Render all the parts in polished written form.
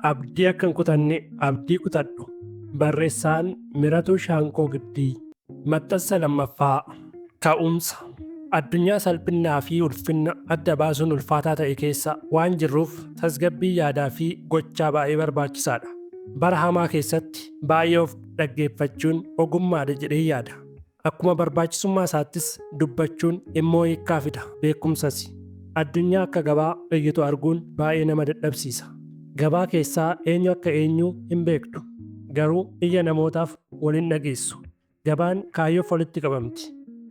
Abdii akkan kutanne abdii kutadhu. Barreessaan Miratuu Shaanqoo Giddii. Maxxansa lammaffaa. Ka'umsa. Addunyaa salphinnaa fi ulfinna adda baasuun ulfaataa ta'e keessa waan jirruuf tasgabbii yaadaa fi gochaa baay'ee barbaachisaadha. Bara hamaa keessatti baay'ee of dhaggeeffachuun ogummaadha jedhee yaada. Akkuma barbaachisummaa isaattis dubbachuun immoo hiikkaa fida beekumsas. Addunyaa akka gabaa eeggitu arguun baay'ee nama dadhabsiisa. Gabaa keessaa eenyu akka eenyu hin beektu. Garuu iyya namootaaf waliin dhageessu. Gabaan kaayyoof walitti qabamti.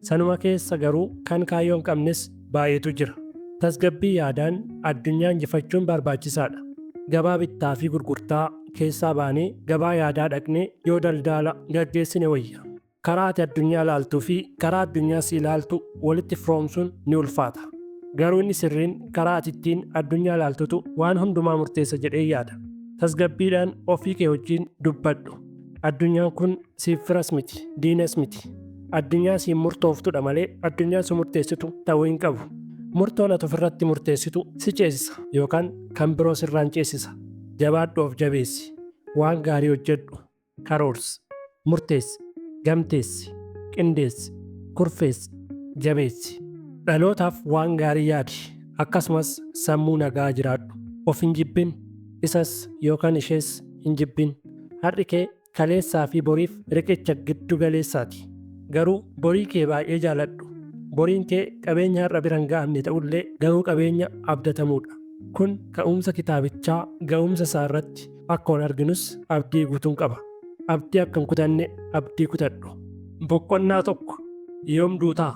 Sanuma keessa garuu kan kaayyoo hin qabnes baay'eetu jira. Tasgabbii yaadaan addunyaa injifachuun barbaachisaadha. Gabaa bittaa fi gurgurtaa keessaa baanee gabaa yaadaa dhaqnee yoo daldala gaggeessine wayya. Karaa ati addunyaa ilaaltuu fi karaa addunyaa si ilaaltu walitti firoomsuun ni ulfaata. Garuu inni sirriin karaa ati ittiin addunyaa ilaaltutu waan hundumaa murteessa jedhee yaada. Tasgabbiidhaan ofii kee wajjin dubbadhu. Addunyaan kun siif firas miti, diinas miti. Addunyaa siin murtooftudha malee addunyaa si murteessitu ta'uu hin qabu. Murtoon ati ofirratti murteessitu si ceesisa yookaan kan biroo sirraan ceesisa. Jabaadhu of jabeessi. Waan gaarii hojjedhu. Karoorsi. Murteessi. Gamteessi. Qindeessi. Kurfeessi. Jabeessi. Dhalootaaf waan gaarii yaadi. Akkasumas sammuu nagaa jiraadhu. Of hin jibbin. Isas yookaan ishees hin jibbin. Har'i kee kaleessaa fi boriif riqicha giddu galeessaati. Garuu borii kee baay'ee jaaladhu. Boriin kee qabeenya har'a bira hin ga'amne ta'ullee garuu qabeenya abdatamuudha. Kun ka'umsa kitaabichaa ga'umsa isaa irratti akka arginus abdii guutuun qaba. Abdii akka hin kutanne abdii kutadhu. Boqonnaa tokko. Yoom duutaa?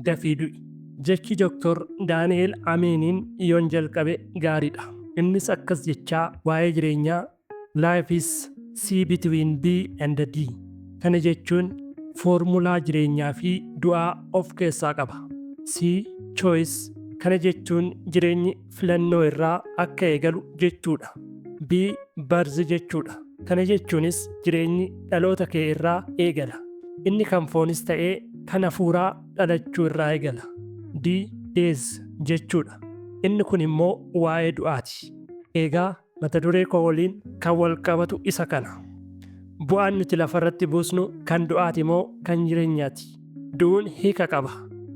Dafii du'i. Jechi Dr. Daani'el Ameeniin yoon jalqabe gaariidha. Innis akkas jechaa waa'ee jireenyaa Life is C between B and D. Kana jechuun foormulaa jireenyaa fi du'aa of keessaa qaba. C choice. Kana jechuun jireenyi filannoo irraa akka eegalu jechuudha. B birth jechuudha. Kana jechuunis jireenyi dhaloota kee irraa eegala. Inni kan foonis ta'ee kan hafuuraa dhalachuu irraa eegala. D days jechuudha. Inni kun immoo waa'ee du'aati. Egaa mata duree koo waliin kan wal qabatu isa kana. Bu'aan nuti lafarratti buusnu kan du'aati moo kan jireenyaati? Du'uun hiika qaba.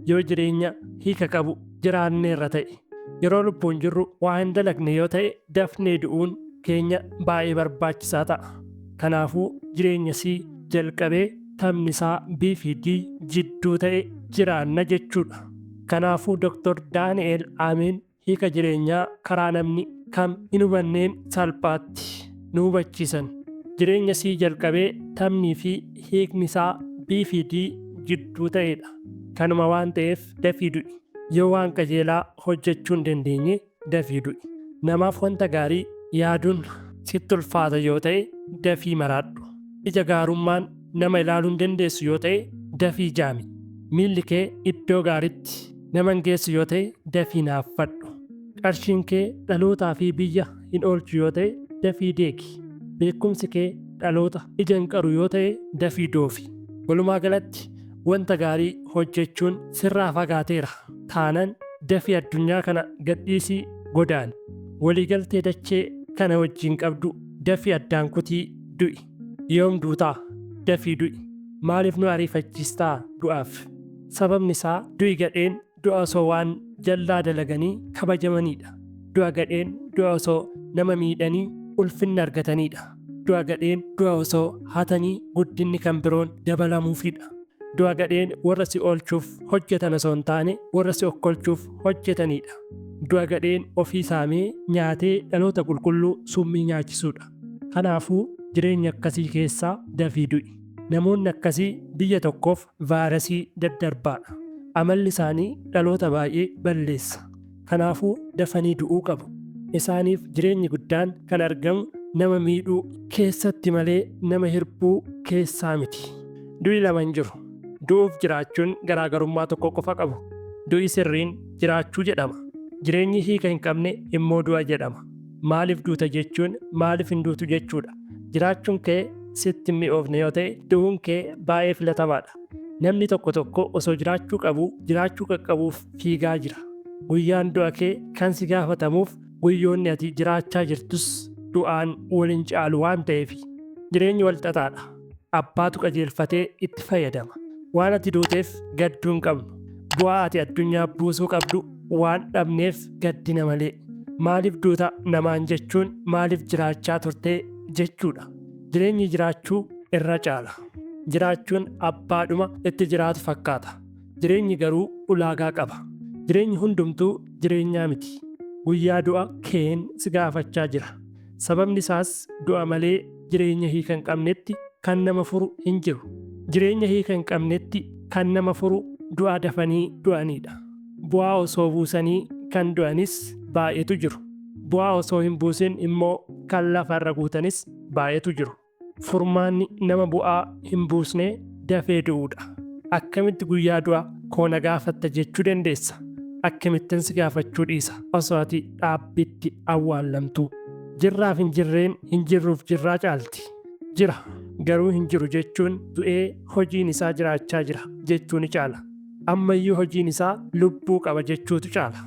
Yoo jireenya hiika qabu jiraanneerra ta'e. Yeroo lubbuun jirru waa hin dalagne yoo ta'e dafnee du'uun keenya baay'ee barbaachisaa ta'a. Kanaafuu jireenya sii jalqabee taphni isaa B fi D jidduu ta'e jiraanna jechuudha. Kanaafuu Dr. Daani'el Ameen hiika jireenyaa karaa namni kam hin hubanneen salphaatti nu hubachiisan. Jireenya sii jalqabee taphni fi hiikni isaa B fi D jidduu ta'edha. Kanuma waan ta'eef dafii du'i. Yoo waan qajeelaa hojjechuu hin dandeenye dafii du'i. Namaaf wanta gaarii yaaduun sitti ulfaata yoo ta'e dafii maraadhu. Ija gaarummaan nama ilaaluu hin dandeessu yoo ta'e dafii jaami. Miilli kee iddoo gaariitti nama hin geessu yoo ta'e dafii naaffadhu. Qarshiin kee dhalootaa fi biyya hin oolchu yoo ta'e dafii deegi. Beekumsi kee dhaloota ija hin qaru yoo ta'e dafii doofi. Walumaa galatti wanta gaarii hojjechuun sirraa fagaateera taanan dafii addunyaa kana gadhiisii godaani. Waliigaltee dachee kana wajjin qabdu dafii addaan kutii du'i. Yoom duutaa? Dafii du'i. Maaliif nu ariifachiistaa du'aaf? Sababni isaa du'i gadheen du'a osoo waan jallaa dalaganii kabajamanidha. Du'a gadheen du'a osoo nama miidhanii ulfinna argatanidha. Du'a gadheen du'a osoo hatanii guddinni kan biroon dabalamuufidha. Du'a gadheen warra si oolchuuf hojjetan osoo hin taane warra si okkolchuuf hojjetanidha. Du'a gadheen ofii saamee nyaatee dhaloota qulqulluu summii nyaachisuudha. Kanaafuu jireenya akkasii keessaa dafii du'i. Namoonni akkasii biyya tokkoof vaayirasii daddarbaadha. Amalli isaanii dhaloota baay'ee balleessa. Kanaafuu dafanii du'uu qabu. Isaaniif jireenyi guddaan kan argamu nama miidhuu keessatti malee nama hirbuu keessaa miti. Du'i lama hin jiru. Du'uuf jiraachuun garaagarummaa tokko qofa qabu. Du'i sirriin jiraachuu jedhama. Jireenyi hiika hin qabne immoo du'a jedhama. Maaliif duuta jechuun maaliif hin duutu jechuudha. Jiraachuun kee sitti hin mi'oofne yoo ta'e du'uun kee baay'ee filatamaadha. Namni tokko osoo jiraachuu qabu jiraachuu qaqqabuuf fiigaa jira. Guyyaan du'a kee kan si gaafatamuuf guyyoonni ati jiraachaa jirtus du'aan waliin caalu waan ta'eef jireenyi wal xaxaadha. Abbaatu qajeelfatee itti fayyadama. Waan ati duuteef gadduu hin qabnu. Bu'aa ati addunyaa buusuu qabdu waan dhabneef gaddina malee. Maaliif duuta namaan jechuun maaliif jiraachaa turtee jechuudha. Jireenyi jiraachuu irra caala. Jiraachuun abbaadhuma itti jiraatu fakkaata. Jireenyi garuu ulaagaa qaba. Jireenyi hundumtuu jireenyaa miti. Guyyaa du'a keen si gaafachaa jira. Sababni isaas du'a malee jireenya hiika hin qabnetti kan nama furu hin jiru. Jireenya hiika hin qabnetti kan nama furu du'a dafanii du'aniidha. Bu'aa osoo buusanii kan du'anis baay'eetu jiru. Bu'aa osoo hin buusin immoo kan lafarra guutanis baay'eetu jiru. Furmaanni nama bu'aa hin buusnee dafee du'uudha. Akkamitti guyyaa du'a koona gaafatta jechuu dandeessa? Akkamittiin si gaafachuu dhiisa osoo ati dhaabbitti awwaallamtuu? Jirraaf hin jirreen hin jirruuf jirraa caalti. Jira garuu hin jiru jechuun du'ee hojiin isaa jiraachaa jira jechuu ni caala. Ammayyuu hojiin isaa lubbuu qaba jechuutu caala.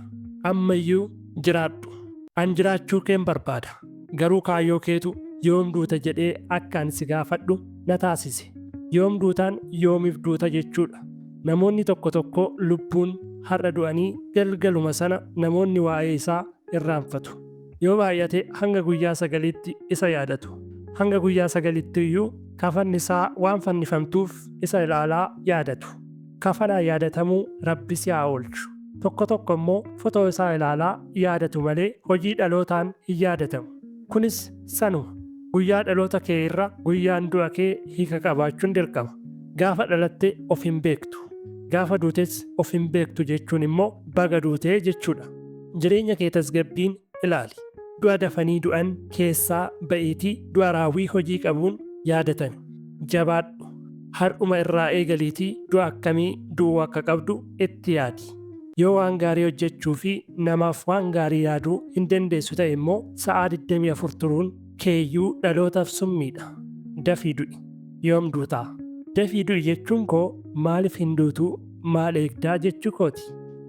Ammayyuu jiraadhu. An jiraachuu keen barbaada. Garuu kaayyoo keetu yoom duuta jedhee akka ani si gaafadhu na taasise. Yoom duutaan yoomiif duuta jechuudha. Namoonni tokko tokko lubbuun har'a du'anii galgaluma sana namoonni waa'ee isaa irraanfatu. Yoo baay'ate hanga guyyaa sagaliitti isa yaadatu. Hanga guyyaa sagaliitti iyyuu kafanni isaa waan fannifamtuuf isa ilaalaa yaadatu. Kafanaa yaadatamuu Rabbi si haa oolchu. Tokko tokko immoo fotoo isaa ilaalaa yaadatu malee hojii dhalootaan hin yaadatamu. Kunis sanuma. Guyyaa dhaloota kee irra guyyaan du'a kee hiika qabaachuun dirqama. Gaafa dhalatte of hin beektu. Gaafa duutes of hin beektu jechuun immoo baga duutee jechuudha. Jireenya kee tasgabbiin ilaali. Du'a dafanii du'an keessaa ba'iitii du'a raawwii hojii qabuun yaadatan. Jabaadhu. Har'uma irraa eegaliitii du'a akkamii du'uu akka qabdu itti yaadi. Yoo waan gaarii hojjechuu fi namaaf waan gaarii yaaduu hin dandeessu ta'e immoo sa'aa 24 turuun keeyyuu dhalootaaf summiidha. Dafii du'i. Yoom duutaa? Dafii du'i jechuun koo maaliif hin duutuu maal eegdaa jechuu kooti.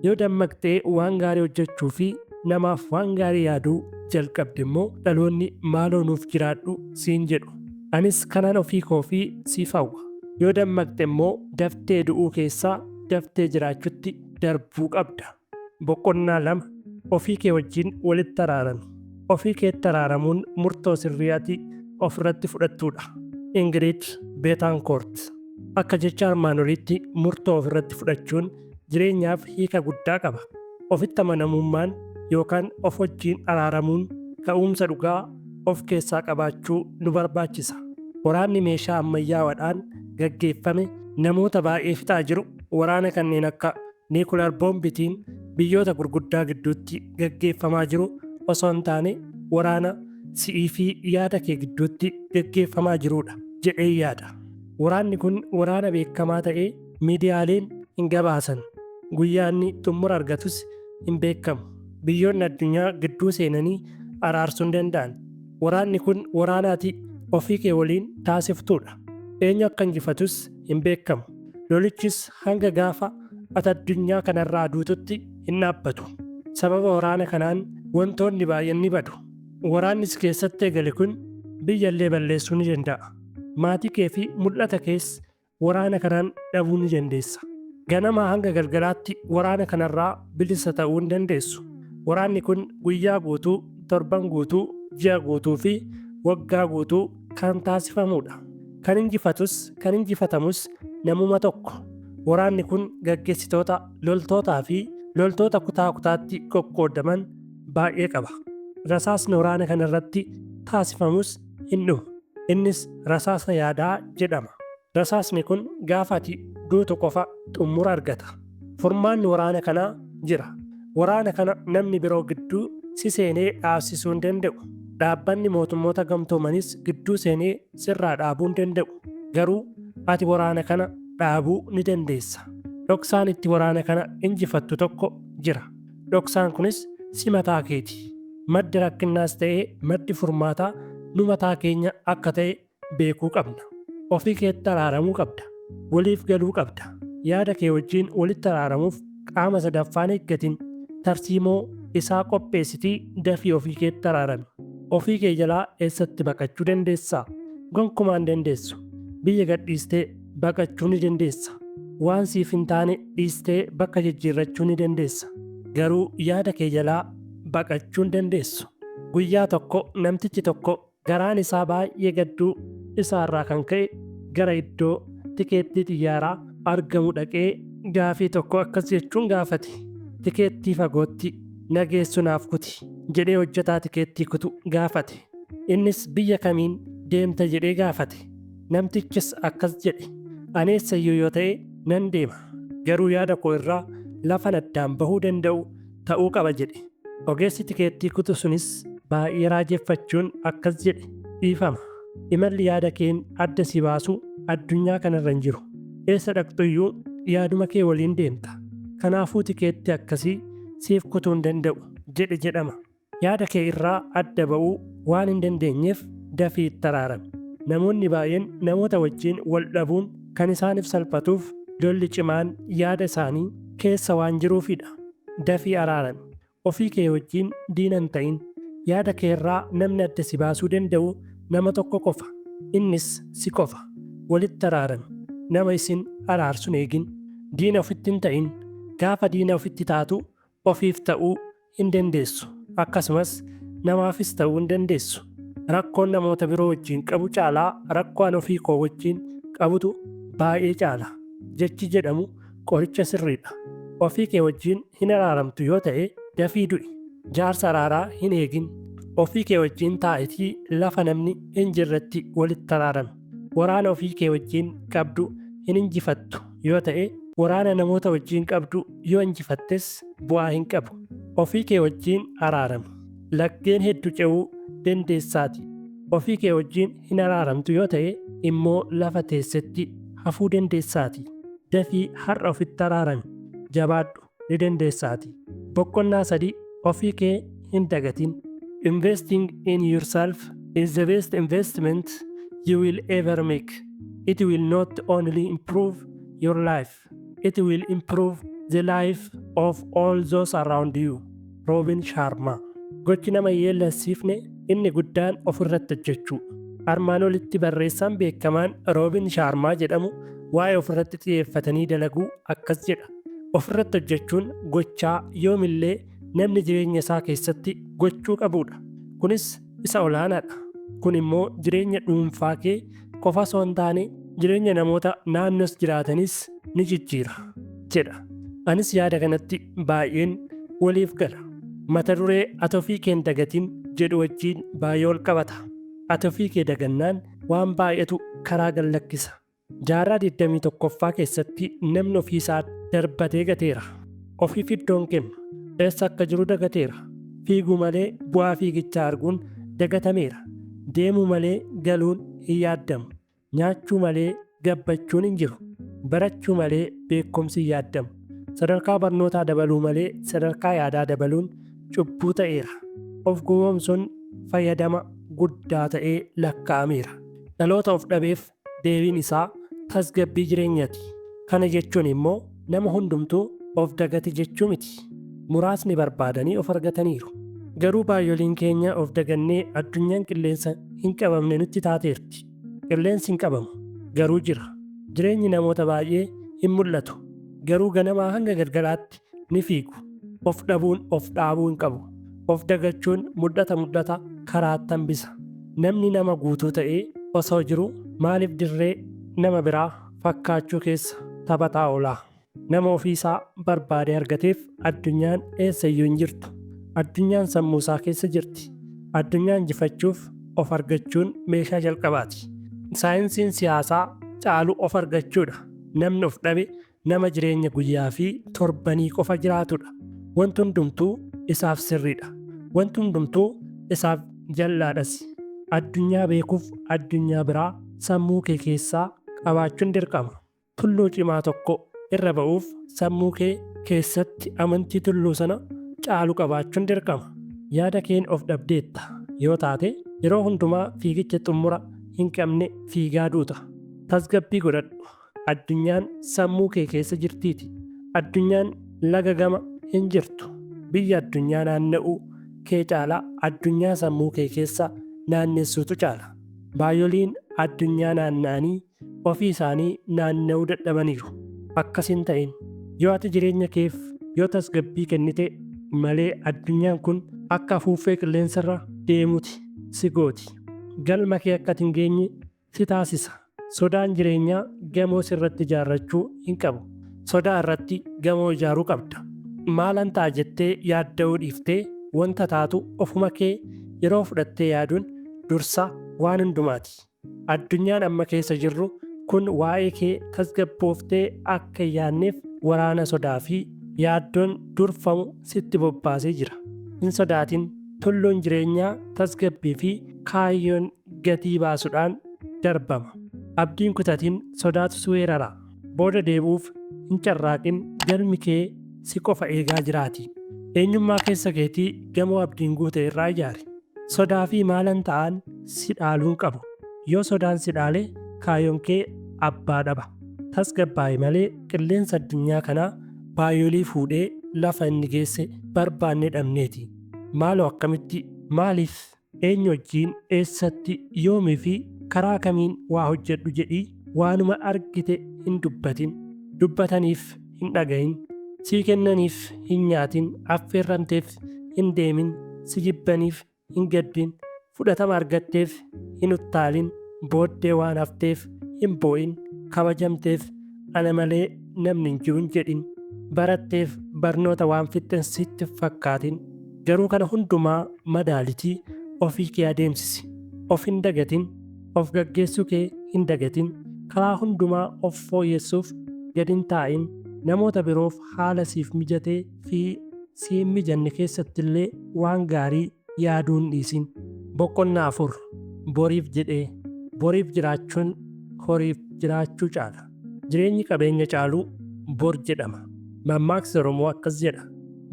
Yoo dammaqxee waan gaarii hojjechuu fi namaaf waan gaarii yaaduu jalqabde immoo dhaloonni maaloo nuuf jiraadhu siin jedhu. Anis kanan ofii koo fi siif hawwa. Yoo dammaqxe immoo daftee du'uu keessaa daftee jiraachutti darbuu qabda. Boqonnaa 2 ofii kee wajjin walitti araarami. Ofii keetti araaramuun murtoo sirriyaati ofirratti fudhattuudha. Ingiriid Beetankoort. Akka jecha armaan oliitti murtoo ofirratti fudhachuun jireenyaaf hiika guddaa qaba. Ofitti amanamummaan yookaan of wajjin araaramuun ka'umsa dhugaa of keessaa qabaachuu nu barbaachisa. Waraanni meeshaa ammayyaawaadhaan gaggeeffame namoota baay'ee fixaa jiru. Waraana kanneen akka niikular boombitiin biyyoota gurguddaa gidduutti gaggeeffamaa jiru osoo hin taane waraana si'ii fi yaada kee gidduutti gaggeeffamaa jirudha jedhee yaada. Waraanni kun waraana beekamaa ta'ee miidiyaaleen hin gabaasan. Guyyaa inni xumura argatus hin beekamu. Biyyoonni addunyaa gidduu seenanii araarsuu hin danda'an. Waraanni kun waraanaati ofii kee waliin taasiftuudha. Eenyu akka injifatus hin beekamu. Lolichis hanga gaafa ati addunyaa kanarraa duututti hin dhaabbatu. Sababa waraana kanaan wantoonni baay'een ni badu. Waraannis keessatti eegale kun biyyallee balleessuu ni danda'a. Maatii kee fi mul'ata kees waraana kanaan dhabuu ni dandeessa. Ganamaa hanga galgalaatti waraana kanarraa bilisa ta'uu hin dandeessu. Waraanni kun guyyaa guutuu, torban guutuu, ji'a guutuu fi waggaa guutuu kan taasifamudha. Kan injifatus kan injifatamus namuma tokko. Waraanni kun gaggeessitoota loltootaa fi loltoota kutaa kutaatti qoqqoodaman baay'ee qaba. Rasaasni waraana kana irratti taasifamus hin dhumu. Innis rasaasa yaadaa jedhama. Rasaasni kun gaafa ati duutu qofa xumura argata. Furmaanni waraana kanaa jira. Waraana kana namni biroo gidduu si seenee dhaabsisuu hin danda'u. Dhaabbanni mootummoota gamtoomanis gidduu seenee sirraa dhaabuu hin danda'u. Garuu ati waraana kana dhaabuu ni dandeessa. Dhoksaan itti waraana kana injifattu tokko jira. Dhoksaan kunis si mataa keeti. Maddi rakkinnaas ta'ee maddi furmaataa nu mataa keenya akka ta'e beekuu qabna. Ofii keetti araaramuu qabda. Waliif galuu qabda. Yaada kee wajjin walitti araaramuuf qaama sadaffaan eeggatiin tarsiimoo isaa qopheessitii dafii ofii keetti araarami. Ofii kee jalaa eessatti baqachuu dandeessaa? Gonkumaa hin dandeessu. Biyya gadhiistee baqachuu ni dandeessa. Waan siif hin taane dhiistee bakka jijjiirrachuu ni dandeessa. Garuu yaada kee jalaa baqachuu hin dandeessu. Guyyaa tokko namtichi tokko garaan isaa baay'ee gadduu isaarraa kan ka'e gara iddoo tikeettii xiyyaaraa argamu dhaqee gaafii tokko akkas jechuun gaafate. Tikeettii fagootti na geessu naaf kuti jedhee hojjetaa tikeettii kutu gaafate. Innis biyya kamiin deemta jedhee gaafate. Namtichis akkas jedhe, ani eessayyuu yoo ta'e nan deema, garuu yaada koo irraa lafa addaan bahuu danda'u ta'uu qaba jedhe. Ogeessi tikeettii kutu sunis baay'ee raajeffachuun akkas jedhe, dhiifama, imalli yaada keen adda si baasu addunyaa kanarra hin jiru. Eessa dhaqxuyyuu yaaduma kee waliin deemta. Kanaafuu tikeettii akkasii siif kutuu hin danda'u jedhe jedhama. Yaada kee irraa adda ba'uu waan hin dandeenyeef dafii itti araarami. Namoonni baay'een namoota wajjin wal dhabuun kan isaaniif salphatuuf lolli cimaan yaada isaanii keessa waan jiruufidha. Dafii araarami. Ofii kee wajjin diina hin ta'in. Yaada kee irraa namni adda si baasuu danda'u nama tokko qofa. Innis si qofa. Walitti araarami. Nama isin araarsun eegin. Diina ofitti hin ta'in. Gaafa diina ofitti taatu ofiif ta'uu hin dandeessu. Akkasumas namaafis ta'uu hin dandeessu. Rakkoon namoota biroo wajjin qabu caalaa rakkoon ofii koo wajjin qabutu baay'ee caala. Jechi jedhamu qoricha sirriidha. Ofii kee wajjin hin araaramtu yoo ta'e dafii du'i. Jaarsa araaraa hin eegin. Ofii kee wajjin taa'itii lafa namni hin jirretti walitti araarami. Waraana ofii kee wajjin qabdu hin injifattu yoo ta'e waraana namoota wajjin qabdu yoo injifattes bu'aa hin qabu. Ofii kee wajjin araarami. Laggeen hedduu ce'uu dandeessaati. Ofii kee wajjin hin araaramtu yoo ta'e immoo lafa teessetti hafuu dandeessaati. Dafii har'a ofitti araarami. Jabaadhu ni dandeessaati. Boqonnaa 3 ofii kee hin dagatin. Investing in yourself is the best investment you will ever make. It will not only improve your life, it will improve the life of all those around you. Robin Sharma. Gochi nama yeellasiifne inni guddaan ofirratti hojjechuu. Armaan olitti barreessaan beekamaan Robin Sharmaa jedhamu waa'ee ofirratti xiyyeeffatanii dalaguu akkas jedha. Ofirratti hojjechuun gochaa yoomillee namni jireenya isaa keessatti gochuu qabudha. Kunis isa olaanaadha. Kun immoo jireenya dhuunfaa kee qofa osoo hin taane jireenya namoota naannos jiraatanis ni jijjiira jedha. Anis yaada kanatti baay'een waliif gala. Mata duree ati ofii kee hin dagatin jedhu wajjin baay'ee ol qabata. Ati ofii kee dagannaan waan baay'eetu karaa gad lakkisa. Jaarraa 21ffaa keessatti namni ofii isaa darbatee gateera. Ofiif iddoon kennu eessa akka jiru dagateera. Fiiguu malee bu'aa fiigichaa arguun dagatameera. Deemuu malee galuun hin yaaddamu. Nyaachuu malee gabbachuun hin jiru. Barachuu malee beekumsi hin yaaddamu. Sadarkaa barnootaa dabaluu malee sadarkaa yaadaa dabaluun cubbuu ta'eera. Of gowwoomsuun fayyadama guddaa ta'ee lakkaa'ameera. Dhaloota of dhabeef deebiin isaa tasgabbii jireenyaati. Kana jechuun immoo nama hundumtuu of dagate jechuu miti. Muraasni barbaadanii of argataniiru. Garuu baay'oliin keenya of dagannee addunyaan qilleensa hin qabamne nutti taateerti. Qilleensi hin qabamu. Garuu jira. Jireenyi namoota baay'ee hin mul'atu. Garuu ganamaa hanga galgalaatti ni fiigu. Of dhabuun of dhaabuu hin qabu. Of dagachuun mudhata karaatti hambisa. Namni nama guutuu ta'ee osoo jiru maaliif dirree nama biraa fakkaachuu keessa taphataa oolaa? Nama ofiisaa barbaade argateef addunyaan eessayyuu hin jirtu. Addunyaan sammuu isaa keessa jirti. Addunyaan injifachuuf of argachuun meeshaa jalqabaati. Saayinsiin siyaasaa caalu of argachuudha. Namni of dhabe nama jireenya guyyaa fi torbanii qofa jiraatudha. Wanti hundumtuu isaaf sirriidha. Wanti hundumtuu isaaf jallaadhas. Addunyaa beekuuf addunyaa biraa sammuu kee keessaa qabaachuun dirqama. Tulluu cimaa tokko irra ba'uuf sammuu kee keessatti amantii tulluu sana caalu qabaachuun dirqama. Yaada keen of dhabdeetta yoo taate yeroo hundumaa fiigicha xumura hin qabne fiigaa duuta. Tasgabbii godhadhu. Addunyaan sammuu kee keessa jirtiiti. Addunyaan laga gama hin jirtu. Biyya addunyaa naanna'uu kee caalaa addunyaa sammuu kee keessa naannessuutu caala. Baay'oliin addunyaa naanna'anii ofii isaanii naanna'uu dadhabaniiru. Akkas hin ta'in. Yoo ati jireenya keef yoo tasgabbii kennite malee addunyaan kun akka afuuffee qilleensarra deemuuti si gooti. Galma kee akka hin geenye si taasisa. Sodaan jireenyaa gamoo sirratti ijaarrachuu hin qabu. Sodaa irratti gamoo ijaaruu qabda. Maalan ta'a jettee yaadda'uu dhiiftee wanta taatu ofuma kee yeroo fudhattee yaaduun dursa waan hundumaati. Addunyaan amma keessa jirru kun waa'ee kee tasgabbooftee akka hin yaadneef waraana sodaa fi yaaddoon durfamu sitti bobbaasee jira. Hin sodaatin. Tulluun jireenyaa tasgabbii fi kaayyoon gatii baasuudhaan darbama. Abdiin kutatiin sodaatu si weerara. Booda deebi'uuf hin carraaqin galmi kee si qofa eegaa jiraati. Eenyummaa keessa keetii gamoo abdiin guute irraa ijaari. Sodaa fi maalan ta'an si dhaaluun qabu. Yoo sodaan si dhaale kaayyoon kee abbaa dhaba. Tasgabbaa'i malee qilleensa addunyaa kanaa baay'olii fuudhee lafa inni geesse barbaanne dhabneeti. Maaloo akkamitti, maaliif, eenyu wajjiin, eessatti, yoomii fi karaa kamiin waa hojjedhu jedhii waanuma argite hin dubbatin. Dubbataniif hin dhagahin. Sii kennaniif hin nyaatin. Affeerramteef hin deemin. Si jibbaniif hin gaddin. Fudhatama argatteef hin uttaalin. Booddee waan hafteef hin boo'in. Kabajamteef ana malee namni hin jiru hin jedhin. Baratteef barnoota waan fixxen sitti fakkaatin. Garuu kana hundumaa madaalitii ofii kee adeemsisi. Of hin dagatin. Of gaggeessuu kee hin dagatin. Karaa hundumaa of fooyyessuuf gad hin taa'in. Namoota biroof haala siif mijatee fi si hin mijanne keessatti illee waan gaarii yaaduu hin dhiisin. Boqonnaa 4. Boriif jedhee. Boriif jiraachuun horiif jiraachuu caala. Jireenyi qabeenya caaluu bor jedhama. Mammaaksi Oromoo akkas jedha.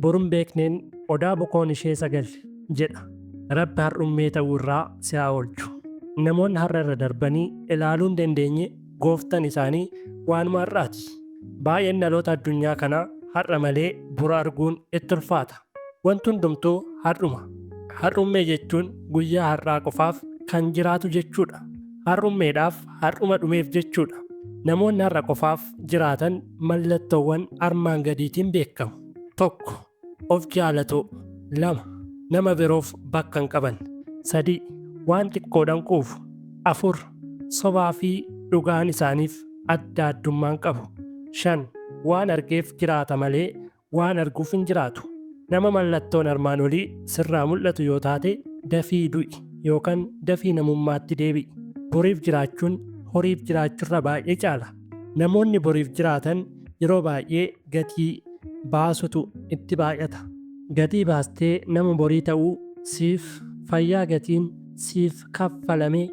Boruun beekneen odaa bokoon ishee sagal jedha. Rabbi har'ummee ta'uu irraa si haa oolchu. Namoonni har'a irra darbanii ilaaluu hin dandeenye gooftan isaanii waanuma har'aati. Baay'een dhaloota addunyaa kanaa har'a malee bura arguun itti ulfaata. Wanti hundumtuu har'uma. Har'ummee jechuun guyyaa har'aa qofaaf kan jiraatu jechuudha. Har'ummeedhaaf har'uma dhumeef jechuudha. Namoonni har'a qofaaf jiraatan mallattoowwan armaan gadiitiin beekamu. 1. Of jaalatoo. 2. Nama biroof bakka hin qaban. 3. Waan xiqqoodhaan quufu. 4. Sobaa fi dhugaan isaaniif adda addummaan qabu. 5. Waan argeef jiraata malee waan arguuf hin jiraatu. Nama mallattoon armaan olii sirraa mul'atu yoo taate dafii du'i yookaan dafii namummaatti deebi'i. Boriif jiraachuun horiif jiraachurra baay'ee caala. Namoonni boriif jiraatan yeroo baay'ee gatii baasutu itti baay'ata. Gatii baastee nama borii ta'uu siif fayyaa gatiin siif kaffalamee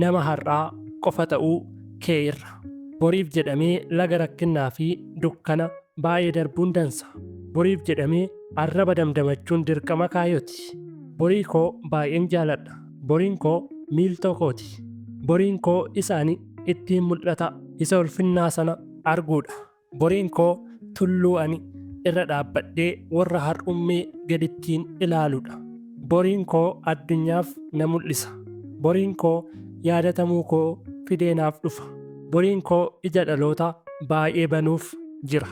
nama har'aa qofa ta'uu kee irra. Boriif jedhamee laga rakkinnaa fi dukkana baay'ee darbuun dansa. Boriif jedhamee arraba damdamachuun dirqama kaayooti. Borii koo baay'een jaaladha. Boriin koo miiltoo kooti. Boriin koo isaanii ittiin mul'ata isa ulfinnaa sana arguudha. Boriin koo tulluu ani irra dhaabbadhee warra har'ummee gadittiin ilaaluudha. Boriin koo addunyaaf na mul'isa. Boriin koo yaadatamuu koo fideenaaf dhufa. Boriin koo ija dhaloota baay'ee banuuf jira.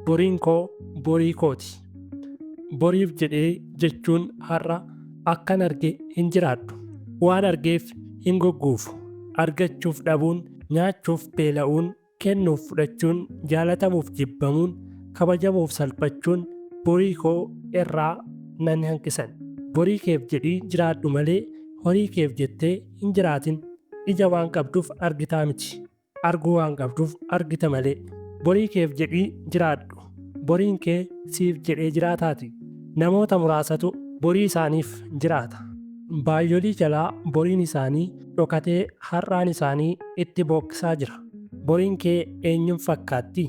Boriin koo borii kooti. Boriif jedhee jechuun har'a akkan arge hin jiraadhu. Waan argeef hin gogguufu. Argachuuf dhabuun, nyaachuuf beela'uun, kennuuf fudhachuun, jaalatamuuf jibbamuun, kabajamuuf salphachuun borii koo irraa nan hanqisan. Borii keef jedhii jiraadhu malee horii keef jettee hin jiraatin. Ija waan qabduuf argitaa miti. Arguu waan qabduuf argita malee. Borii keef jedhii jiraadhu. Boriin kee siif jedhee jiraataati. Namoota muraasatu borii isaaniif jiraata. Baay'olii jalaa boriin isaanii dhokatee har'aan isaanii itti bookkisaa jira. Boriin kee eenyuun fakkaatti?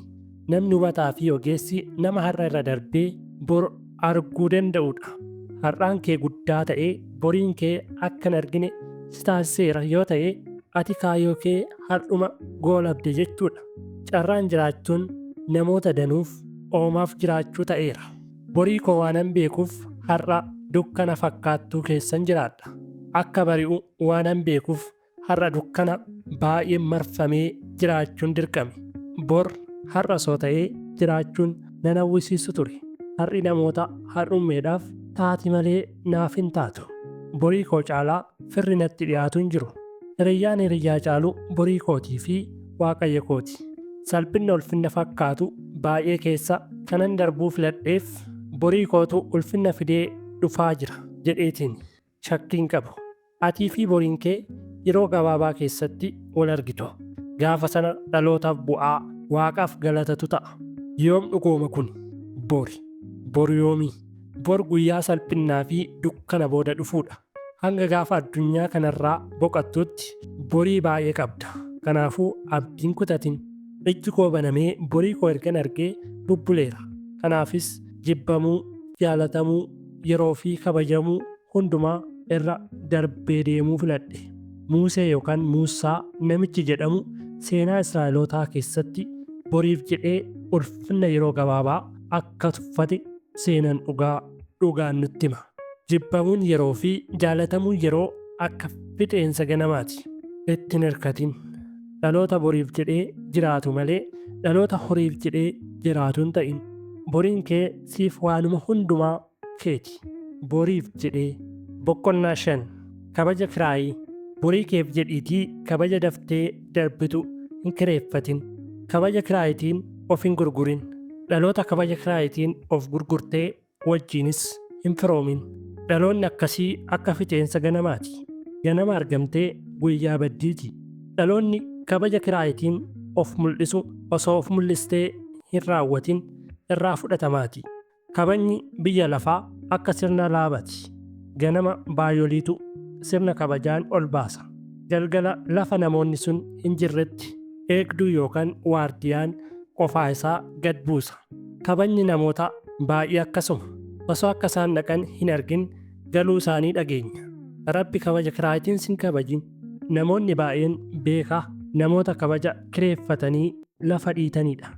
Namni hubataa fi ogeessi nama har'a irra darbee bor arguu danda'udha. Har'aan kee guddaa ta'ee boriin kee akka hin argine si taasiseera yoo ta'e ati kaayyoo kee har'uma goolabde jechuudha. Carraan jiraachuun namoota danuuf oomaaf jiraachuu ta'eera. Borii koo waanan beekuuf har'a dukkana fakkaattuu keessan jiraadha. Akka bari'u waanan beekuuf har'a dukkana baay'ee marfamee jiraachuun dirqame. Bor har'a soo ta'ee jiraachuun nan hawwisiisu ture. Har'i namoota har'ummeedhaaf taati malee naaf hin taatu. Borii koo caalaa firri natti dhiyaatu hin jiru. Hiriyyaan hiriyyaa caalu borii kootii fi waaqayyo kooti. Salphina ulfinna fakkaatu baay'ee keessa kanan darbuu filadheef borii kootu ulfinna fidee dhufaa jira jedheetiin shakkiin qabu. Atii fi boriin kee yeroo gabaabaa keessatti wal argitu. Gaafa sana dhalootaaf bu'aa waaqaaf galatatu ta'a. Yoom dhugooma kun? Bor yoomii? Bor guyyaa salphinnaa fi dukkana booda dhufuudha. Hanga gaafa addunyaa kanarraa boqattutti borii baay'ee qabda. Kanaafuu abdiin kutatin. Ijji koo banamee borii koo ergan argee bubbuleera. Kanaafis jibbamuu, jaalatamuu, yeroo fi kabajamuu hundumaa irra darbee deemuu filadhe. Muusee yookaan Muusaa namichi jedhamu seenaa Israa'elootaa keessatti boriif jedhee ulfinna yeroo gabaabaa akka tuffate seenan dhugaan nutti hima. Jibbamuun yeroo fi jaalatamuun yeroo akka fixeensa ganamaati. Ittiin hirkatin. Dhaloota boriif jedhee jiraatu malee dhaloota horiif jedhee jiraatu hin ta'in. Boriin kee siif waanuma hundumaa keeti. Boriif jedhee. Boqonnaa 5. Kabaja kiraayii. Borii keef jedhiitii kabaja daftee darbitu hin kireeffatin. Kabaja kiraayitiin of hin gurgurin. Dhaloota kabaja kiraayitiin of gurgurtee wajjiinis hin firoomin. Dhaloonni akkasii akka fixeensa ganamaati. Ganama argamtee guyyaa baddiiti. Dhaloonni kabaja kiraayitiin of mul'isu osoo of mul'istee hin raawwatin irraa fudhatamaati. Kabajni biyya lafaa akka sirna laabaati. Ganama baay'oliitu sirna kabajaan ol baasa. Galgala lafa namoonni sun hin jirretti eegduu yookaan waardiyaan qofaa isaa gad buusa. Kabajni namoota baay'ee akkasuma. Osoo akka isaan dhaqan hin argin galuu isaanii dhageenya. Rabbi kabaja kiraayitiin sin kabajin. Namoonni baay'een beekaa namoota kabaja kireeffatanii lafa dhiitanidha.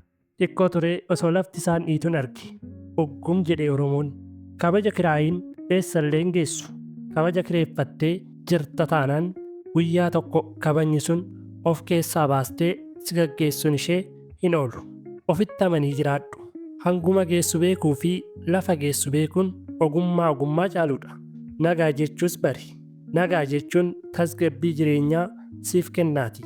Xiqqoo turee osoo lafti isaan dhiituun arge. Oggum jedhe Oromoon. Kabaja kiraayiin eessallee hin geessu. Kabaja kireeffattee jirta taanaan guyyaa tokko kabajni sun of keessaa baastee si gaggeessuun ishee hin oolu. Ofitti amanii jiraadhu. Hanguma geessu beekuu fi lafa geessu beekuun ogummaa caaluudha. Nagaa jechuus bari. Nagaa jechuun tasgabbii jireenyaa siif kennaati.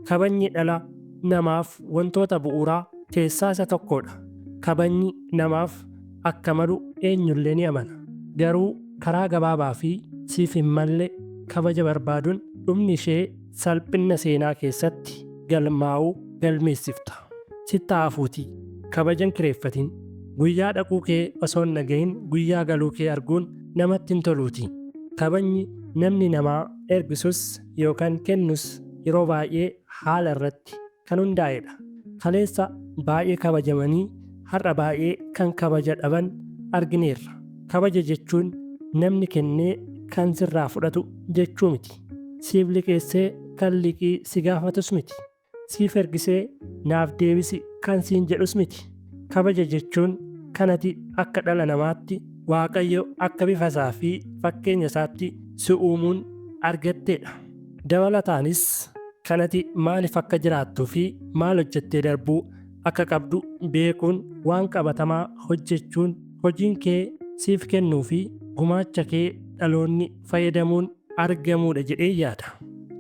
Kabajni dhala namaaf wantoota bu'uuraa keessaa isa tokkodha. Kabajni namaaf akka malu eenyullee ni amana. Garuu karaa gabaabaa fi siif hin malle kabaja barbaaduun dhumni ishee salphina seenaa keessatti galmaa'uu galmeessifta. Sitti haafuutii kabajan kireeffatin. Guyyaa dhaquu kee osoo hin dhagahin guyyaa galuu kee arguun namatti hin toluuti. Kabajni namni namaa ergisus yookaan kennus yeroo baay'ee haala irratti kan hundaa'edha. Kaleessa baay'ee kabajamanii har'a baay'ee kan kabaja dhaban argineerra. Kabaja jechuun namni kennee kan sirraa fudhatu jechuu miti. Siif liqeessee kan liqii si gaafatus miti. Siif ergisee naaf deebisi kan siin jedhus miti. Kabaja jechuun kanati akka dhala namaatti Waaqayyo akka bifa isaa fi fakkeenya isaatti si uumuun argatteedha. Dabalataanis kanati maaliif akka jiraattuu fi maal hojjettee darbuu akka qabdu beekuun waan qabatamaa hojjechuun hojiin kee siif kennuu fi gumaacha kee dhaloonni fayyadamuun argamuudha jedhee yaada.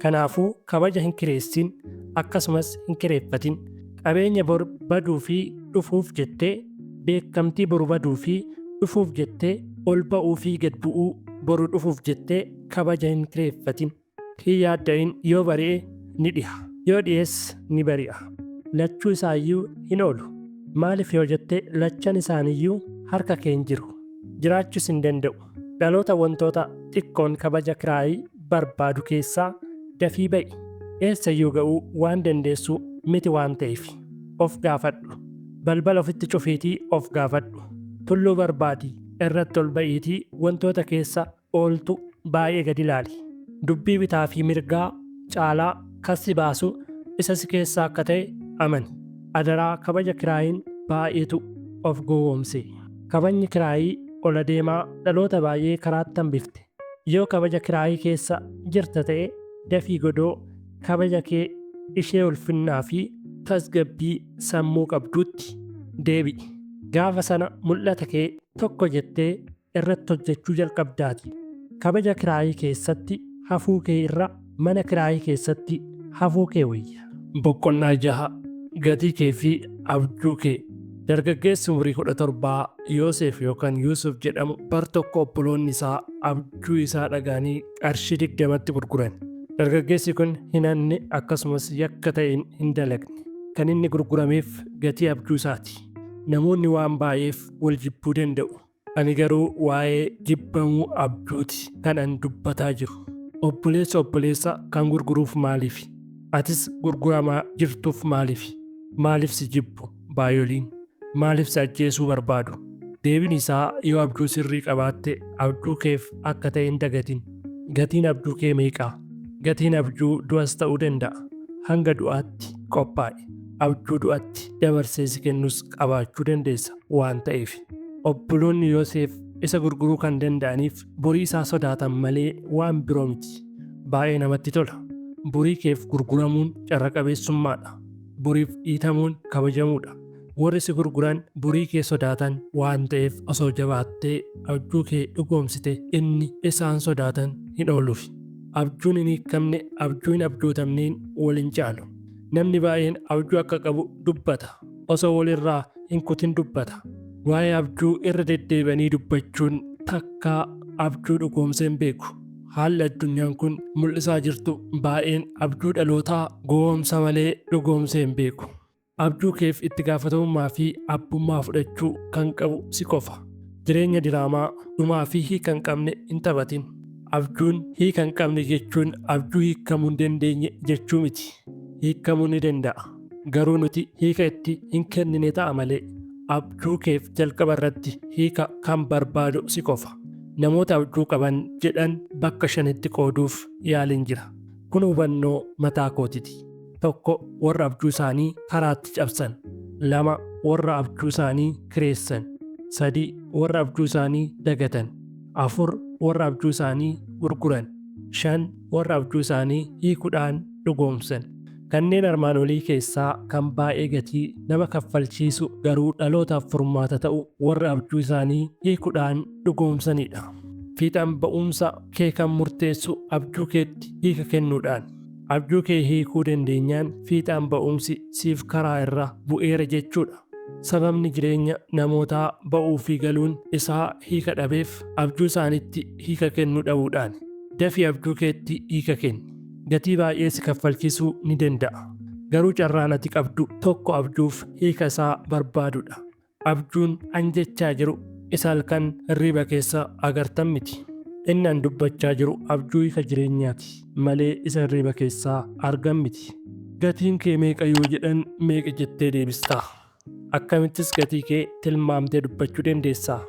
Kanaafuu kabaja hin kireessin akkasumas hin kireeffatin. Qabeenya bor baduu fi dhufuuf jettee beekamtii boru baduu fi dhufuuf jettee ol ba'uu fi gad bu'uu boru dhufuuf jettee kabaja hin kireeffatin. Hin yaadda'in yoo bari'e ni dhiha. Yoo dhi'es ni bari'a. Lachuu isaayyuu hin oolu. Maaliif yoo jette lachan isaaniyyuu harka kee hin jiru. Jiraachuus hin danda'u. Dhaloota wantoota xiqqoon kabaja kiraayii barbaadu keessaa dafii ba'i. Eessayyuu ga'uu waan dandeessu miti waan ta'eef of gaafadhu. Balbala ofitti cufiitii of gaafadhu. Tulluu barbaadii irratti ol ba'iitii wantoota keessa ooltu baay'ee gad ilaali. Dubbii bitaa fi mirgaa caalaa kasi baasu isa si keessaa akka ta'e amani. Adaraa kabaja kiraayiin baay'eetu of gowwoomse. Kabajni kiraayii ola deemaa dhaloota baay'ee karaatti hambifte. Yoo kabaja kiraayii keessa jirta ta'e dafii godoo kabaja kee ishee ulfinnaa fi tasgabbii sammuu qabduutti deebi'i. Gaafa sana mul'ata kee tokko jettee irratti hojjechuu jalqabdaati. Kabaja kiraayii keessatti hafuu kee irra mana kiraayii keessatti hafuu kee wayya. Boqonnaa 6 gatii kee fi abjuu kee. Dargaggeessi umurii 17 Yoosef yookaan Yuusuf jedhamu bar tokko obboloonni isaa abjuu isaa dhaga'anii qarshii 20tti gurguran. Dargaggeessi kun hin hanne akkasumas yakka ta'e hin dalagne. Kan inni gurgurameef gatii abjuu isaati. Namoonni waan baay'eef wal jibbuu danda'u. Ani garuu waa'ee jibbamuu abjuuti kan an dubbataa jiru. Obboleessa kan gurguruuf maaliif? Atis gurguramaa jirtuuf maaliif? Maaliif si jibbu? Baay'oliin. Maaliif si ajjeesuu barbaadu? Deebiin isaa yoo abjuu sirrii qabaatte abjuu keef akka ta'e hin dagatin. Gatiin abjuu kee meeqaa? Gatiin abjuu du'as ta'uu danda'a. Hanga du'aatti qophaa'i. Abjuu du'aatti dabarsee si kennus qabaachuu dandeessa waan ta'eef. Obboloonni Yoosef isa gurguruu kan danda'aniif borii isaa sodaatan malee waan biroo miti. Baay'ee namatti tola. Borii keef gurguramuun carra qabeessummaadha. Boriif dhiitamuun kabajamuudha. Warri si gurguran borii kee sodaatan waan ta'eef osoo jabaattee abjuu kee dhugoomsite inni isaan sodaatan hin ooluuf. Abjuun hin hiikamne abjuu hin abjootamneen wal hin caalu. Namni baay'een abjuu akka qabu dubbata. Osoo walirraa hin kutin dubbata. Waa'ee abjuu irra deddeebi'anii dubbachuun takkaa abjuu dhugoomsee hin beeku. Haalli addunyaan kun mul'isaa jirtu baay'een abjuu dhalootaa gowwoomsa malee dhugoomsee hin beeku. Abjuu keef itti gaafatamummaa fi abbummaa fudhachuu kan qabu si qofa. Jireenya diraamaa dhumaa fi hiika hin qabne hin taphatin. Abjuun hiika hin qabne jechuun abjuu hiikamuu hin dandeenye jechuu miti. Hiikamuu ni danda'a. Garuu nuti hiika itti hin kennine ta'a malee. Abjuu keef jalqaba irratti hiika kan barbaadu si qofa. Namoota abjuu qaban jedhan bakka 5tti qooduuf yaaliin jira. Kun hubannoo mataa kootiti. 1 warra abjuu isaanii karaatti cabsan. 2 warra abjuu isaanii kireessan. 3 warra abjuu isaanii dagatan. 4 warra abjuu isaanii gurguran. 5 warra abjuu isaanii hiikuudhaan dhugoomsan. Kanneen armaan olii keessaa kan baay'ee gatii nama kaffalchiisu garuu dhalootaaf furmaata ta'u warra abjuu isaanii hiikuudhaan dhugoomsanidha. Fiixaan ba'umsa kee kan murteessu abjuu keetti hiika kennuudhaan. Abjuu kee hiikuu dandeenyaan fiixaan ba'umsi siif karaa irra bu'eera jechuudha. Sababni jireenya namootaa ba'uu fi galuun isaa hiika dhabeef abjuu isaanitti hiika kennuu dhabuudhaan. Dafii abjuu keetti hiika kenni. Gatii baay'ee si kaffalchiisuu ni danda'a. Garuu carraan ati qabdu tokko abjuuf hiika isaa barbaadudha. Abjuun an jechaa jiru isa halkan hirriba keessa agartan miti. Inni an dubbachaa jiru abjuu hiika jireenyaati malee isa hirriba keessaa argan miti. Gatiin kee meeqa yoo jedhan meeqa jettee deebistaa? Akkamittis gatii kee tilmaamtee dubbachuu dandeessaa?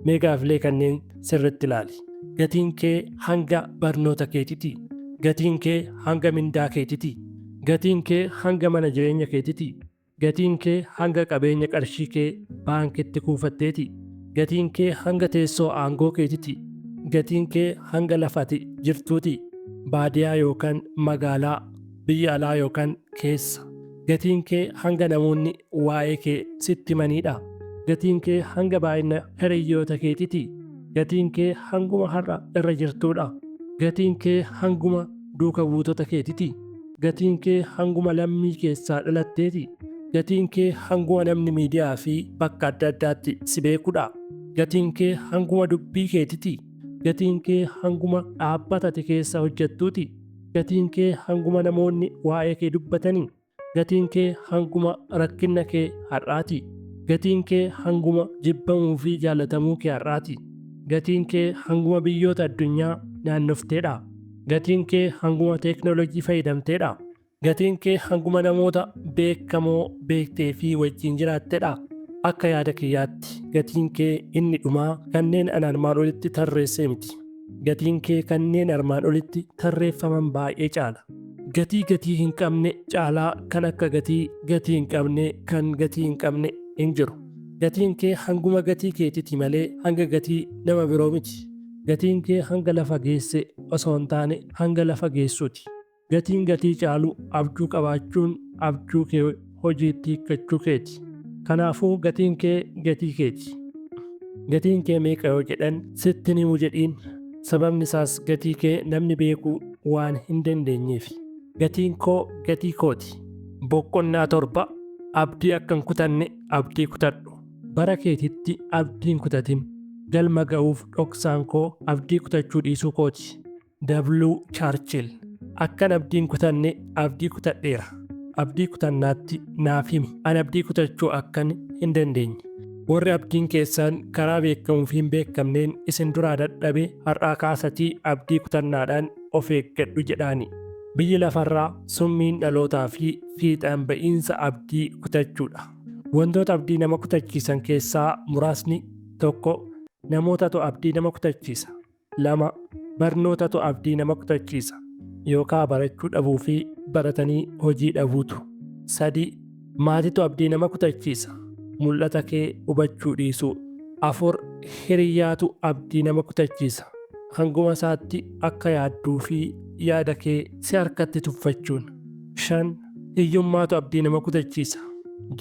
Mee gaaffilee kanneen sirriitti ilaali. Gatiin kee hanga barnoota keetiiti. Gatiin kee hanga mindaa keetiiti. Gatiin kee hanga mana jireenya keetiiti. Gatiin kee hanga qabeenya qarshii kee baankitti kuufatteeti. Gatiin kee hanga teessoo aangoo keetiiti. Gatiin kee hanga lafati jirtuuti. Baadiyaa yookaan magaalaa, biyya alaa yookaan keessa. Gatiin kee hanga namoonni waa'ee kee sitti himanidha. Gatiin kee hanga baay'ina hiriyyoota keetiiti. Gatiin kee hanguma har'a irra jirtuudha. Gatiin kee hanguma duuka buutota keetiiti. Gatiin kee hanguma lammii keessaa dhalatteeti. Gatiin kee hanguma namni miidiyaa fi bakka adda addaatti si beekudha. Gatiin kee hanguma dubbii keetiiti. Gatiin kee hanguma dhaabbata ati keessa hojjettuuti. Gatiin kee hanguma namoonni waa'ee kee dubbatanii. Gatiin kee hanguma rakkina kee har'aati. Gatiin kee hanguma jibbamuu fi jaalatamuu kee har'aati. Gatiin kee hanguma biyyoota addunyaa naannofteedha. Gatiin kee hanguma teeknooloojii fayyadamteedha. Gatiin kee hanguma namoota beekamoo beektee fi wajjin jiraatteedha. Akka yaada kiyyaatti gatiin kee inni dhumaa kanneen armaan olitti tarreessee miti. Gatiin kee kanneen armaan olitti tarreeffaman baay'ee caala. Gatii hin qabne caalaa kan akka gatii hin qabne kan gatii hin qabne hin jiru. Gatiin kee hanguma gatii keetiiti malee hanga gatii nama biroo miti. Gatiin kee hanga lafa geesse osoo hin taane hanga lafa geessuuti. Gatiin gatii caalu abjuu qabaachuun abjuu kee hojiitti hiikkachuu keeti. Kanaafuu gatiin kee gatii keeti. Gatiin kee meeqa yoo jedhan sitti hin himu jedhiin. Sababni isaas gatii kee namni beekuu waan hin dandeenyeef. Gatiin koo gatii kooti. Boqonnaa 7 abdii akka hin kutanne abdii kutadhu. Bara keetitti abdii hin kutatin. Galma ga'uuf dhoksaan koo abdii kutachuu dhiisuu kooti. W. Churchill. Akkan abdii hin kutanne abdii kutadheera. Abdii kutannaatti naaf himi. An abdii kutachuu akkan hin dandeenye. Warri abdiin keessaan karaa beekamuuf hin beekamneen isin duraa dadhabe har'aa kaasatii abdii kutannaadhaan of eeggadhu jedhaani. Biyyi lafarraa summiin dhalootaa fi fiixaan ba'iinsa abdii kutachuudha. Wantoota abdii nama kutachiisan keessaa muraasni: 1. Namootatu abdii nama kutachiisa. 2. Barnootatu abdii nama kutachiisa yookaan barachuu dhabuu fi baratanii hojii dhabuutu. 3. Maatitu abdii nama kutachiisa. Mul'ata kee hubachuu dhiisuu. 4. Hiriyyaatu abdii nama kutachiisa. Hanguma isaatti akka yaadduu fi yaada kee si harkatti tuffachuun. 5. Hiyyummaatu abdii nama kutachiisa.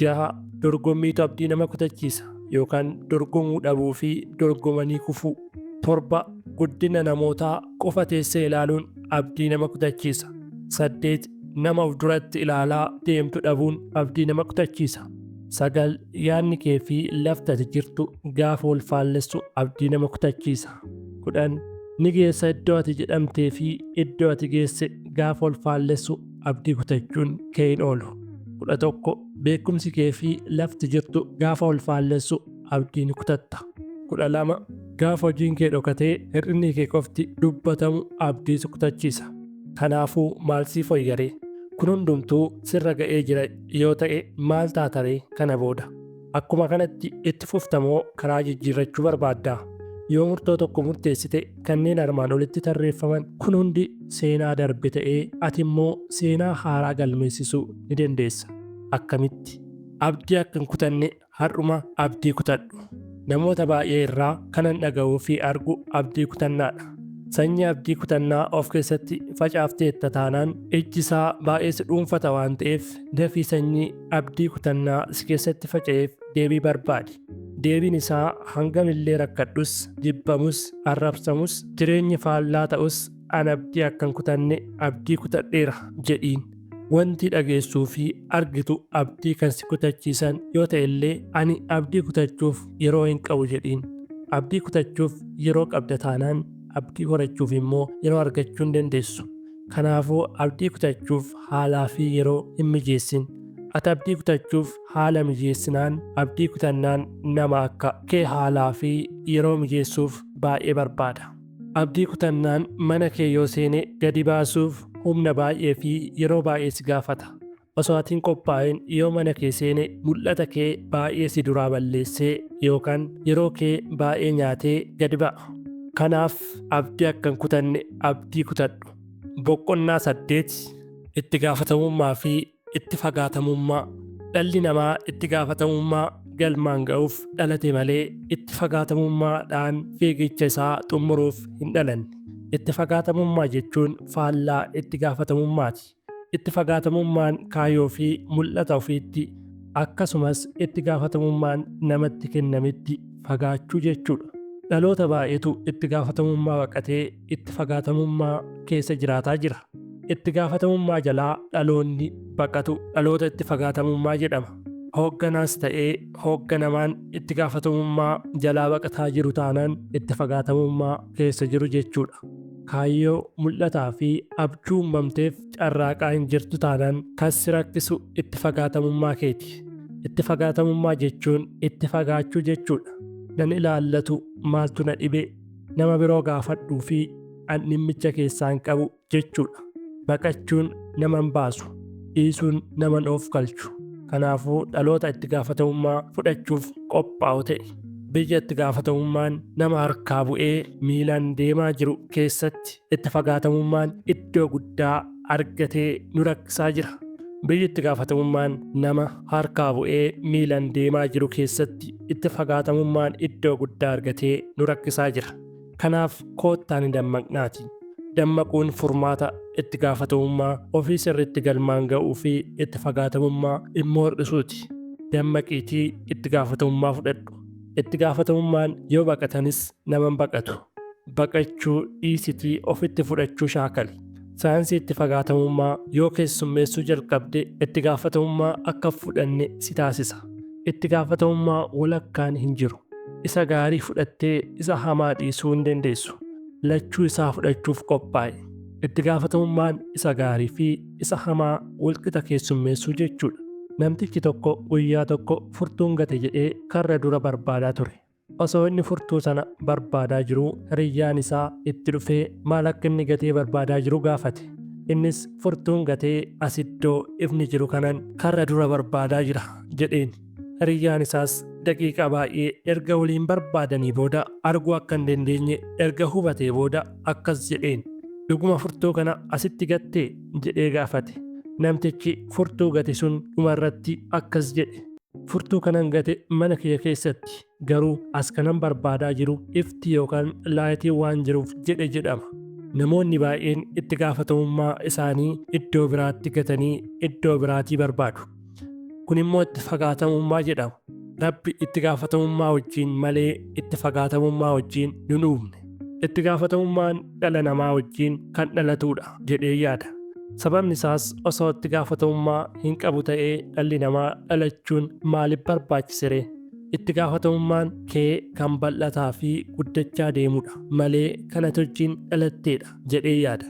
6. Dorgommiitu abdii nama kutachiisa yookaan dorgomuu dhabuu fi dorgomanii kufuu. 7. Guddina namootaa qofa teessee ilaaluun abdii nama kutachiisa. 8. Nama of duratti ilaalaa deemtu dhabuun abdii nama kutachiisa. 9. Yaadni kee fi lafti ati jirtu gaafa wal faallessu abdii nama kutachiisa. 10. Ni geessa iddoo ati jedhamtee fi iddoo ati geesse gaafa wal faallessu abdii kutachuun kee hin oolu. 11. Beekumsi kee fi lafti jirtu gaafa wal faallessu abdii ni kutatta. 12. Gaafa hojiin kee dhokatee hir'inni kee qofti dubbatamu abdii si kutachiisa. Kanaafuu maal siif fayyaree? Kun hundumtuu sirra ga'ee jira yoo ta'e maal taataree kana booda? Akkuma kanatti itti fuftamoo karaa jijjiirrachuu barbaaddaa? Yoo murtoo tokko murteessite kanneen armaan olitti tarreeffaman kun hundi seenaa darbe ta'ee ati immoo seenaa haaraa galmeessisuu ni dandeessa. Akkamitti? Abdii akka hin kutanne har'uma abdii kutadhu. Namoota baay'ee irraa kanan dhaga'uu fi argu abdii kutannaadha. Sanyii abdii kutannaa of keessatti facaafteetta taanaan ijji isaa baay'ee si dhuunfata waan ta'eef dafii sanyii abdii kutannaa si keessatti faca'eef deebii barbaadi. Deebiin isaa hangamillee rakkadhus, jibbamus, arrabsamus, jireenyi faallaa ta'us an abdii akka hin kutanne abdii kutadheera jedhiin. Wanti dhageessuu fi argitu abdii kan si kutachiisan yoo ta'e illee ani abdii kutachuuf yeroo hin qabu jedhiin. Abdii kutachuuf yeroo qabda taanaan abdii horachuuf immoo yeroo argachuu hin dandeessu. Kanaafuu abdii kutachuuf haalaa fi yeroo hin mijeessin. Ati abdii kutachuuf haala mijeessinaan abdii kutannaan nama akka kee haalaa fi yeroo mijeessuuf baay'ee barbaada. Abdii kutannaan mana kee yoo seene gadi baasuuf humna baay'ee fi yeroo baay'ee si gaafata. Osoo ati hin qophaa'in yoo mana kee seene mul'ata kee baay'ee si duraa balleessee yookaan yeroo kee baay'ee nyaatee gadi ba'a. Kanaaf abdii akka hin kutanne abdii kutadhu. Boqonnaa 8 itti gaafatamummaa fi itti fagaatamummaa. Dhalli namaa itti gaafatamummaa galmaan ga'uuf dhalate malee itti fagaatamummaadhaan fiigicha isaa xumuruuf hin dhalanne. Itti fagaatamummaa jechuun faallaa itti gaafatamummaati. Itti fagaatamummaan kaayyoo fi mul'ata ofiitti akkasumas itti gaafatamummaan namatti kennametti fagaachuu jechuudha. Dhaloota baay'eetu itti gaafatamummaa baqatee itti fagaatamummaa keessa jiraataa jira. Itti gaafatamummaa jalaa dhaloonni baqatu dhaloota itti fagaatamummaa jedhama. Hoogganaas ta'ee hoogganamaan itti gaafatamummaa jalaa baqataa jiru taanaan itti fagaatamummaa keessa jiru jechuudha. Kaayyoo mul'ataa fi abjuu uumamteef carraaqaa hin jirtu taanaan kan si rakkisu itti fagaatamummaa keeti. Itti fagaatamummaa jechuun itti fagaachuu jechuudha. Nan ilaallatu maaltu na dhibe nama biroo gaafadhuu fi an dhimmicha keessaa hin qabu jechuudha. Baqachuun nama hin baasu, dhiisuun nama hin of galchu. Kanaafuu dhaloota itti gaafatamummaa fudhachuuf qophaa'u ta'e. Biyya itti gaafatamummaan nama harkaa bu'ee miilaan deemaa jiru keessatti itti fagaatamummaan iddoo guddaa argatee nu rakkisaa jira. Biyyi itti gaafatamummaan nama harkaa bu'ee miilan deemaa jiru keessatti itti fagaatamummaan iddoo guddaa argatee nu rakkisaa jira. Kanaaf koottaan hin dammaqnaati. Dammaquun furmaata itti gaafatamummaa ofii sirriitti galmaan ga'uu fi itti fagaatamummaa immoo hir'isuuti. Dammaqiitii itti gaafatamummaa fudhadhu. Itti gaafatamummaan yoo baqatanis nama hin baqatu. Baqachuu dhiisitii ofitti fudhachuu shaakali. Saayinsii itti fagaatamummaa yoo keessummeessuu jalqabde itti gaafatamummaa akka fudhanne si taasisa. Itti gaafatamummaa walakkaan hin jiru. Isa gaarii fudhattee isa hamaa dhiisuu hin dandeessu. Lachuu isaa fudhachuuf qophaa'e. Itti gaafatamummaan isa gaarii fi isa hamaa walqixa keessummeessuu jechuudha. Namtichi tokko guyyaa tokko furtuun gate jedhee karra dura barbaadaa ture. Osoo inni furtuu sana barbaadaa jiruu hiriyyaan isaa itti dhufee maal akka inni gatee barbaadaa jiru gaafate. Innis furtuun gatee asiddoo ifni jiru kanan karra dura barbaadaa jira jedheen. Hiriyyaan isaas daqiiqaa baay'ee erga waliin barbaadanii booda arguu akka hin dandeenye erga hubatee booda akkas jedheen. Dhuguma furtuu kana asitti gattee jedhee gaafate. Namtichi furtuu gate sun dhumarratti akkas jedhe. Furtuu kanan gate mana kiyya keessatti garuu as kanan barbaadaa jiru ifti yookaan laayitiin waan jiruuf jedhe jedhama. Namoonni baay'een itti gaafatamummaa isaanii iddoo biraatti gatanii iddoo biraatii barbaadu. Kun immoo itti fagaatamummaa jedhama. Rabbi itti gaafatamummaa wajjin malee itti fagaatamummaa wajjin hin uumne. Itti gaafatamummaan dhala namaa wajjin kan dhalatudha jedhee yaada. Sababni isaas osoo itti gaafatamummaa hin qabu ta'ee dhalli namaa dhalachuun maaliif barbaachisere? Itti gaafatamummaan kee kan bal'ataa fi guddachaa deemudha malee kan ati wajjin dhalatteedha jedhee yaada.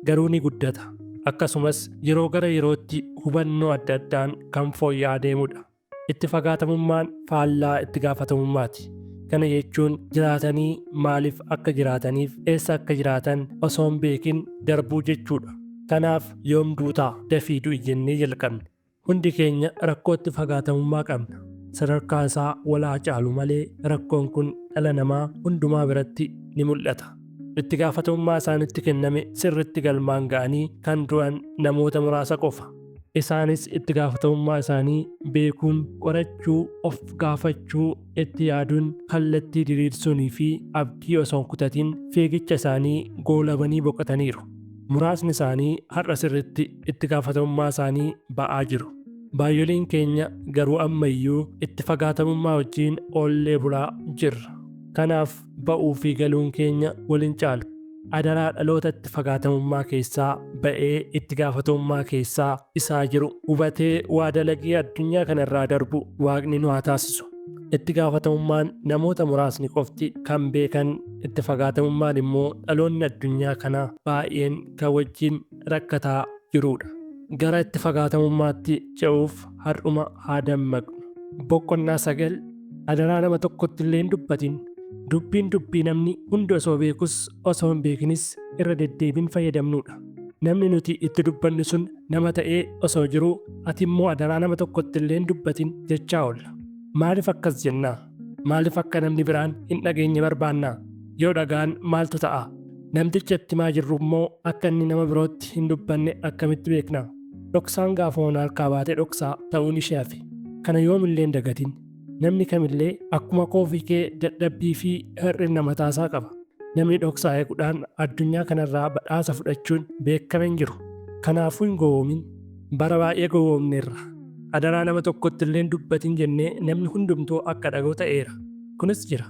Garuu ni guddata. Akkasumas yeroo gara yerootti hubannoo adda addaan kan fooyya'aa deemudha. Itti fagaatamummaan faallaa itti gaafatamummaati. Kana jechuun jiraatanii maaliif akka jiraataniif eessa akka jiraatan osoo hin beekin darbuu jechuudha. Kanaaf yoom duutaa dafii du'i jennee jalqabne. Hundi keenya rakkoo itti fagaatamummaa qabna. Sadarkaa isaa walaa caalu malee rakkoon kun dhala namaa hundumaa biratti ni mul'ata. Itti gaafatamummaa isaanitti kenname sirritti galmaan ga'anii kan du'an namoota muraasa qofa. Isaanis itti gaafatamummaa isaanii beekuun, qorachuu, of gaafachuu, itti yaaduun, kallattii diriirsuunii fi abdii osoo hin kutatin fiigicha isaanii goolabanii boqotaniiru. Muraasni isaanii har'a sirritti itti gaafatamummaa isaanii ba'aa jiru. Baay'oliin keenya garuu ammayyuu itti fagaatamummaa wajjin oollee bulaa jirra. Kanaaf ba'uu fi galuun keenya waliin caalu. Adaraa dhaloota itti fagaatamummaa keessaa ba'ee itti gaafatamummaa keessaa isaa jiru hubatee waa dalagii addunyaa kanarraa darbu Waaqni nu haa taasisu. Itti gaafatamummaan namoota muraasni qofti kan beekan, itti fagaatamummaan immoo dhaloonni addunyaa kanaa baay'een kan wajjin rakkataa jirudha. Gara itti fagaatamummaatti ce'uuf har'uma haa dammaqnu. Boqonnaa 9 adaraa nama tokkotti illee hin dubbatin. Dubbiin dubbii namni hundi osoo beekus osoo hin beekinis irra deddeebiin fayyadamnudha. Namni nuti itti dubbannu sun nama ta'ee osoo jiruu ati immoo adaraa nama tokkotti illee hin dubbatin jechaa oolla. Maaliif akkas jennaa? Maaliif akka namni biraan hin dhageenye barbaannaa? Yoo dhagaan maaltu ta'a? Namticha itti himaa jirru immoo akka inni nama birootti hin dubbanne akkamitti beeknaa? Dhoksaan gaafa hoon harkaa baatee dhoksaa ta'uun ishee hafe. Kana yoomillee hin dagatin. Namni kamillee akkuma koofii kee dadhabbii fi hir'ina mataasaa qaba. Namni dhoksaa eeguudhaan addunyaa kanarraa badhaasa fudhachuun beekame hin jiru. Kanaafuu hin gowwoomin. Bara baay'ee gowwoomneerra. Adaraa nama tokkotti illee hin dubbatin jennee namni hundumtuu akka dhaga'u ta'eera. Kunis jira.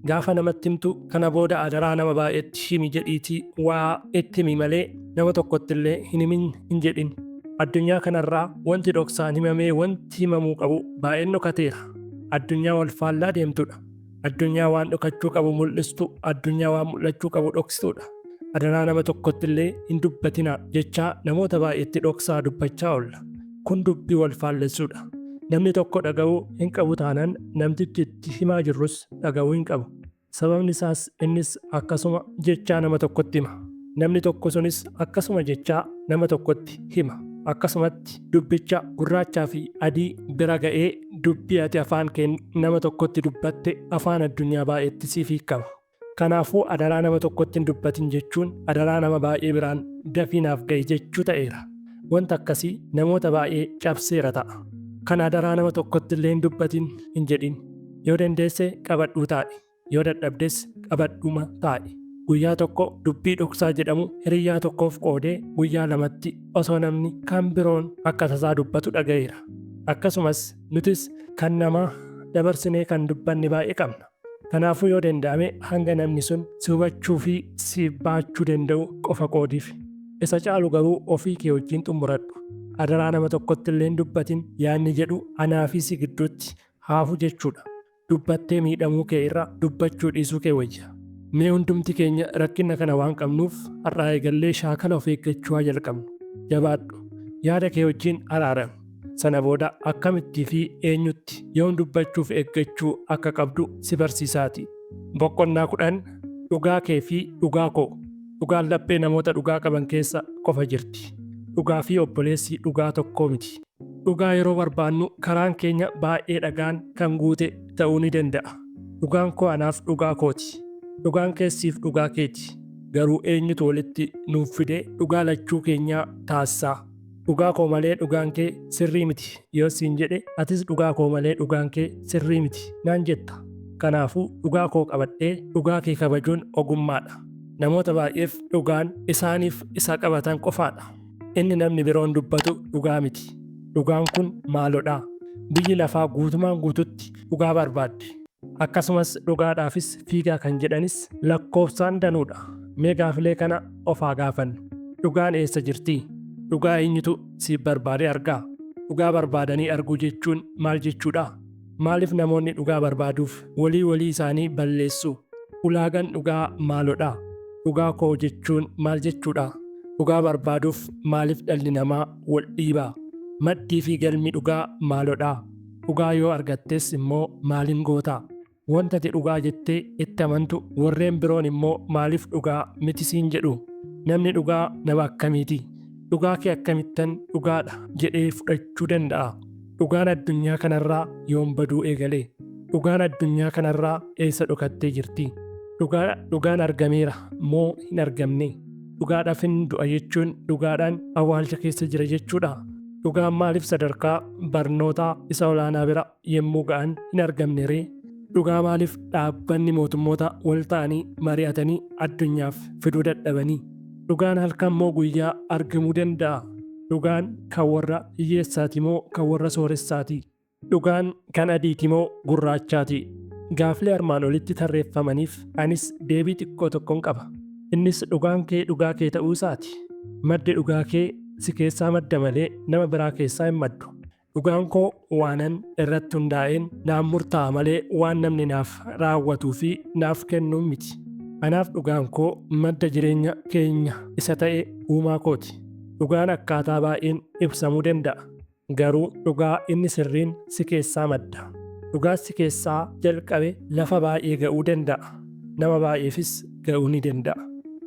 Gaafa namatti himtu kana booda adaraa nama baay'eetti himi jedhiitii waa itti himi malee nama tokkotti illee hin himin hin jedhin. Addunyaa kanarraa wanti dhoksaan himamee wanti himamuu qabu baay'een dhokateera. Addunyaa wal faallaa deemtudha. Addunyaa waan dhokachuu qabu mul'istu, addunyaa waan mul'achuu qabu dhoksituudha. Adaraa nama tokkotti illee hin dubbatinaa jechaa namoota baay'eetti dhoksaa dubbachaa oolla. Kun dubbii wal faallessuudha. Namni tokko dhaga'uu hin qabu taanaan namtichi itti himaa jirrus dhaga'uu hin qabu. Sababni isaas innis akkasuma jechaa nama tokkotti hima. Namni tokko sunis akkasuma jechaa nama tokkotti hima. Akkasumatti dubbicha gurraachaa fi adii bira ga'ee dubbii ati afaan kee nama tokkotti dubbatte afaan addunyaa baay'eetti siif hiikama. Kanaafuu adaraa nama tokkotti hin dubbatin jechuun adaraa nama baay'ee biraan dafiinaaf ga'e jechuu ta'eera. Wanta akkasii namoota baay'ee cabseera ta'a. Kana daraa nama tokkotti illee hin dubbatin hin jedhin. Yoo dandeesse qabadhuu taa'i. Yoo dadhabdes qabadhuma taa'i. Guyyaa tokko dubbii dhoksaa jedhamu hiriyyaa tokkoof qoodee guyyaa lamatti osoo namni kan biroon akka tasaa dubbatu dhaga'eera. Akkasumas nutis kan namaa dabarsinee kan dubbanne baay'ee qabna. Kanaafuu yoo danda'ame hanga namni sun si hubachuu fi si baachuu danda'u qofa qoodiif. Isa caalu garuu ofii kee wajjin xumuradhu. Adaraa nama tokkotti illee hin dubbatin yaadni jedhu anaa fi si gidduutti haafu jechuudha. Dubbattee miidhamuu kee irra dubbachuu dhiisuu kee wayya. Mee hundumti keenya rakkina kana waan qabnuuf har'aa eegallee shaakala of eeggachuu haa jalqabnu. Jabaadhu. Yaada kee wajjin araarami. Sana booda akkamittii fi eenyutti yoon dubbachuuf eeggachuu akka qabdu si barsiisaati. Boqonnaa 10 dhugaa kee fi dhugaa koo. Dhugaan laphee namoota dhugaa qaban keessa qofa jirti. Dhugaa fi obboleessi dhugaa tokkoo miti. Dhugaa yeroo barbaannu karaan keenya baay'ee dhagaan kan guute ta'uu ni danda'a. Dhugaan koo anaaf dhugaa kooti. Dhugaan keessiif dhugaa keeti. Garuu eenyutu walitti nuuf fidee dhugaa lachuu keenyaa taasisaa. Dhugaa koo malee dhugaan kee sirrii miti yoo siin jedhe atis dhugaa koo malee dhugaan kee sirrii miti naan jetta. Kanaafuu dhugaa koo qabadhee dhugaa kee kabajuun ogummaadha. Namoota baay'eef dhugaan isaaniif isa qabatan qofaadha. Inni namni biroon dubbatu dhugaa miti. Dhugaan kun maalodhaa? Biyyi lafaa guutumaan guututti dhugaa barbaadde. Akkasumas dhugaadhaafis fiigaa kan jedhanis lakkoofsaan danuudha. Mee gaafilee kana of haa gaafannu. Dhugaan eessa jirti? Dhugaa eenyutu siif barbaadee argaa? Dhugaa barbaadanii arguu jechuun maal jechuudha? Maaliif namoonni dhugaa barbaaduuf walii isaanii balleessu? Ulaagaan dhugaa maalodhaa? Dhugaa koo jechuun maal jechuudha? Dhugaa barbaaduuf maaliif dhalli namaa wal dhiibaa? Maddii fi galmi dhugaa maalodhaa? Dhugaa yoo argattes immoo maaliin gootaa? Wanta ati dhugaa jettee itti amantu warreen biroon immoo maaliif dhugaa miti siin jedhu? Namni dhugaa nama akkamiiti? Dhugaa kee akkamittan dhugaadha jedhee fudhachuu danda'a? Dhugaan addunyaa kanarraa yoom baduu eegalee? Dhugaan addunyaa kanarraa eessa dhokattee jirti? Dhugaan argameera moo hin argamne? Dhugaadhaaf hin du'a jechuun dhugaadhaan awwaalcha keessa jira jechuudha. Dhugaan maaliif sadarkaa barnootaa isa olaanaa bira yommuu ga'an hin argamne ree? Dhugaa maaliif dhaabbanni mootummoota wal ta'anii mari'atanii addunyaaf fiduu dadhabanii? Dhugaan halkan moo guyyaa argamuu danda'a? Dhugaan kan warra hiyyeessaati moo kan warra sooressaati? Dhugaan kan adiiti moo gurraachaati? Gaafilee armaan olitti tarreeffamaniif anis deebii xiqqoo tokkoon qaba. Innis dhugaan kee dhugaa kee ta'uu isaati. Maddi dhugaa kee si keessaa madda malee nama biraa keessaa hin maddu. Dhugaan koo waanan irratti hundaa'een naaf murtaa'a malee waan namni naaf raawwatuu fi naaf kennuun miti. Anaaf dhugaan koo madda jireenya keenya isa ta'e uumaa kooti. Dhugaan akkaataa baay'een ibsamuu danda'a. Garuu dhugaa inni sirriin si keessaa madda. Dhugaan si keessaa jalqabe lafa baay'ee ga'uu danda'a. Nama baay'eefis ga'uu ni danda'a.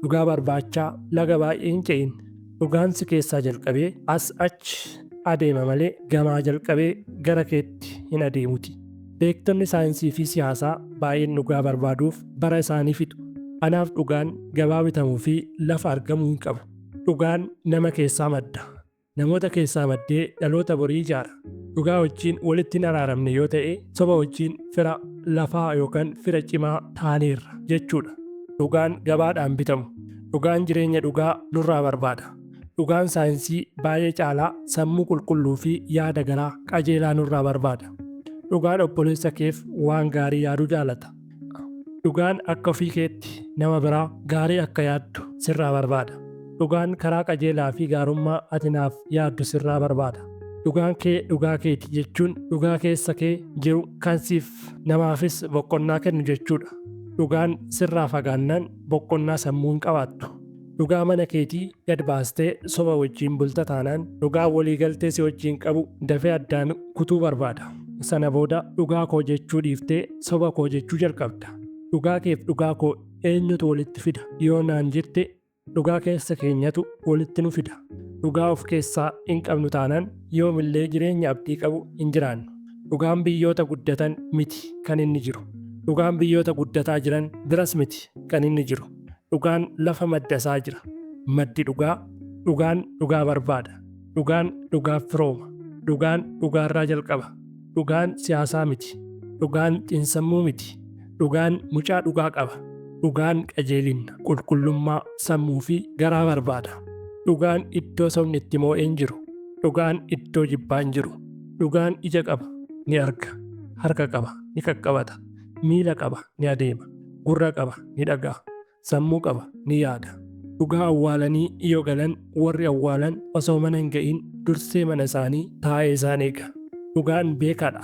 Dhugaa barbaachaa laga baay'ee hin ce'in. Dhugaan si keessaa jalqabee as achi adeema malee gamaa jalqabee gara keetti hin adeemuti. Beektonni saayinsii fi siyaasaa baay'een dhugaa barbaaduuf bara isaanii fixu. Anaaf dhugaan gabaa bitamuu fi lafa argamuu hin qabu. Dhugaan nama keessaa madda. Namoota keessaa maddee dhaloota borii ijaara. Dhugaa wajjin walitti hin araaramne yoo ta'e soba wajjin fira lafaa yookaan fira cimaa taaneerra jechuudha. Dhugaan gabaadhaan bitamu. Dhugaan jireenya dhugaa nurraa barbaada. Dhugaan saayinsii baay'ee caalaa sammuu qulqulluu fi yaada garaa qajeelaa nurraa barbaada. Dhugaan obboleessa keef waan gaarii yaaduu jaalata. Dhugaan akka ofii keetti nama biraa gaarii akka yaaddu sirraa barbaada. Dhugaan karaa qajeelaa fi gaarummaa ati naaf yaaddu sirraa barbaada. Dhugaan kee dhugaa keeti jechuun dhugaa keessa kee jiru kan siif namaafis boqonnaa kennu jechuudha. Dhugaan sirraa fagaannaan boqonnaa sammuu hin qabaattu. Dhugaa mana keetii gad baastee soba wajjin bulta taanaan dhugaa walii galtee si wajjin qabu dafee addaan kutuu barbaada. Sana booda dhugaa koo jechuu dhiiftee soba koo jechuu jalqabda. Dhugaa keef dhugaa koo eenyutu walitti fida yoo naan jette dhugaa keessa keenyatu walitti nu fida. Dhugaa of keessaa hin qabnu taanaan yoomillee jireenya abdii qabu hin jiraannu. Dhugaan biyyoota guddatan miti kan inni jiru. Dhugaan biyyoota guddataa jiran biras miti kan inni jiru. Dhugaan lafa maddasaa jira. Maddi dhugaan dhugaa barbaada. Dhugaan dhugaaf firooma. Dhugaan dhugaarraa jalqaba. Dhugaan siyaasaa miti. Dhugaan xiinsammuu miti. Dhugaan mucaa dhugaa qaba. Dhugaan qajeelina, qulqullummaa, sammuu fi garaa barbaada. Dhugaan iddoo sobni itti moo'ee hin jiru. Dhugaan iddoo jibbaa hin jiru. Dhugaan ija qaba, ni arga. Harka qaba, ni qaqqabata. Miila qaba, ni adeema. Gurra qaba, ni dhaga'a. Sammuu qaba, ni yaada. Dhugaa awwaalanii yoo galan warri awwaalan osoo mana hin ga'iin dursee mana isaanii taa'ee isaan eega. Dhugaan beekaadha.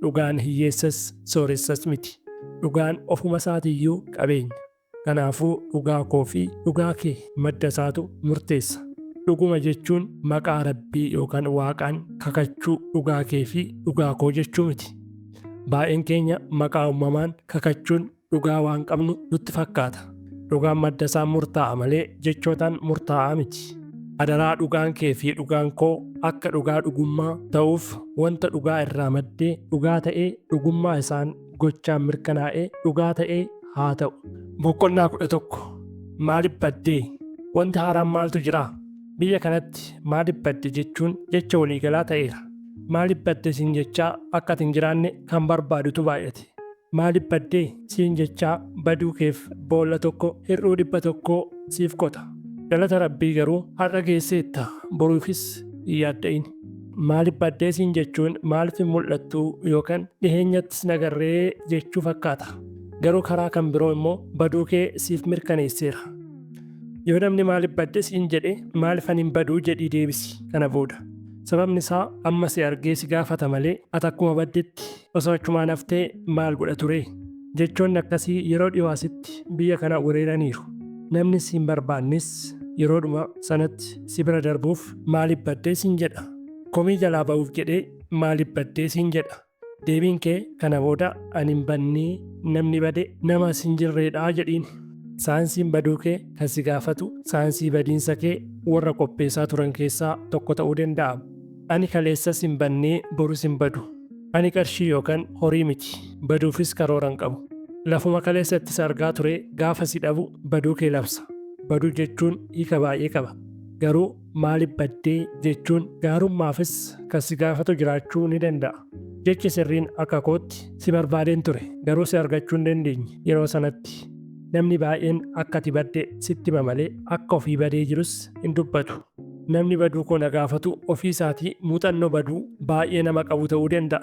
Dhugaan hiyyeessas sooressas miti. Dhugaan ofuma isaatiiyyuu qabeenya. Kanaafuu dhugaa koo fi dhugaa kee madda isaatu murteessa. Dhuguma jechuun maqaa Rabbii yookaan Waaqaan kakachuu dhugaa kee fi dhugaa koo jechuu miti. Baay'een keenya maqaa uumamaan kakachuun dhugaa waan qabnu nutti fakkaata. Dhugaan madda isaa murtaa'a malee jechootaan murtaa'aa miti. Adaraa dhugaan kee fi dhugaan koo akka dhugaa dhugummaa ta'uuf wanta dhugaa irraa maddee dhugaa ta'ee dhugummaa isaan gochaan mirkanaa'ee dhugaa ta'ee haa ta'u. Boqonnaa 11 maaliif baddee? Wanti haaraan maaltu jira? Biyya kanatti maaliif badde jechuun jecha waliigalaa ta'eera. Maaliif badde siin jechaa akka ati hin jiraanne kan barbaadutu baay'ate. Maaliif baddee siin jechaa baduu keef boolla tokko hir'uu 100 siif qota. Galata Rabbii garuu har'a geesseetta boruufis hin yaadda'in. Maaliif baddee siin jechuun maaliif hin mul'attu yookaan dhiheenyattis nagarree jechuu fakkaata. Garuu karaa kan biroo immoo baduu kee siif mirkaneesseera. Yoo namni maaliif badde siin jedhe maaliif ani hin baduu jedhii deebisi kana booda. Sababni isaa amma si argee si gaafata malee ati akkuma baddetti osoo achumaan haftee maal godha ture? Jechoonni akkasii yeroo dhiyoo asitti biyya kana weeraraniiru. Namni si hin barbaannes yeroodhuma sanatti si bira darbuuf maaliif baddee siin jedha. Komii jalaa ba'uuf jedhee maaliif baddee siin jedha. Deebiin kee kana booda ani hin bannee namni bade nama sin jirreedhaa jedhiin. Saayinsiin baduu kee kan si gaafatu saayinsii badiinsa kee warra qopheessaa turan keessaa tokko ta'uu danda'a. Ani kaleessas hin bannee borus hin badu. Ani qarshii yookaan horii miti. Baduufis karoora hin qabu. Lafuma kaleessattis argaa ture gaafa si dhabu baduu kee labsa. Baduu jechuun hiika baay'ee qaba. Garuu maaliif baddee jechuun gaarummaafis kan si gaafatu jiraachuu ni danda'a. Jechi sirriin akka kootti si barbaadeen ture garuu si argachuu hin dandeenye yeroo sanatti. Namni baay'een akka ati badde sitti hima malee akka ofii badee jirus hin dubbatu. Namni baduu koo na gaafatu ofii isaatii muuxannoo baduu baay'ee nama qabu ta'uu danda'a.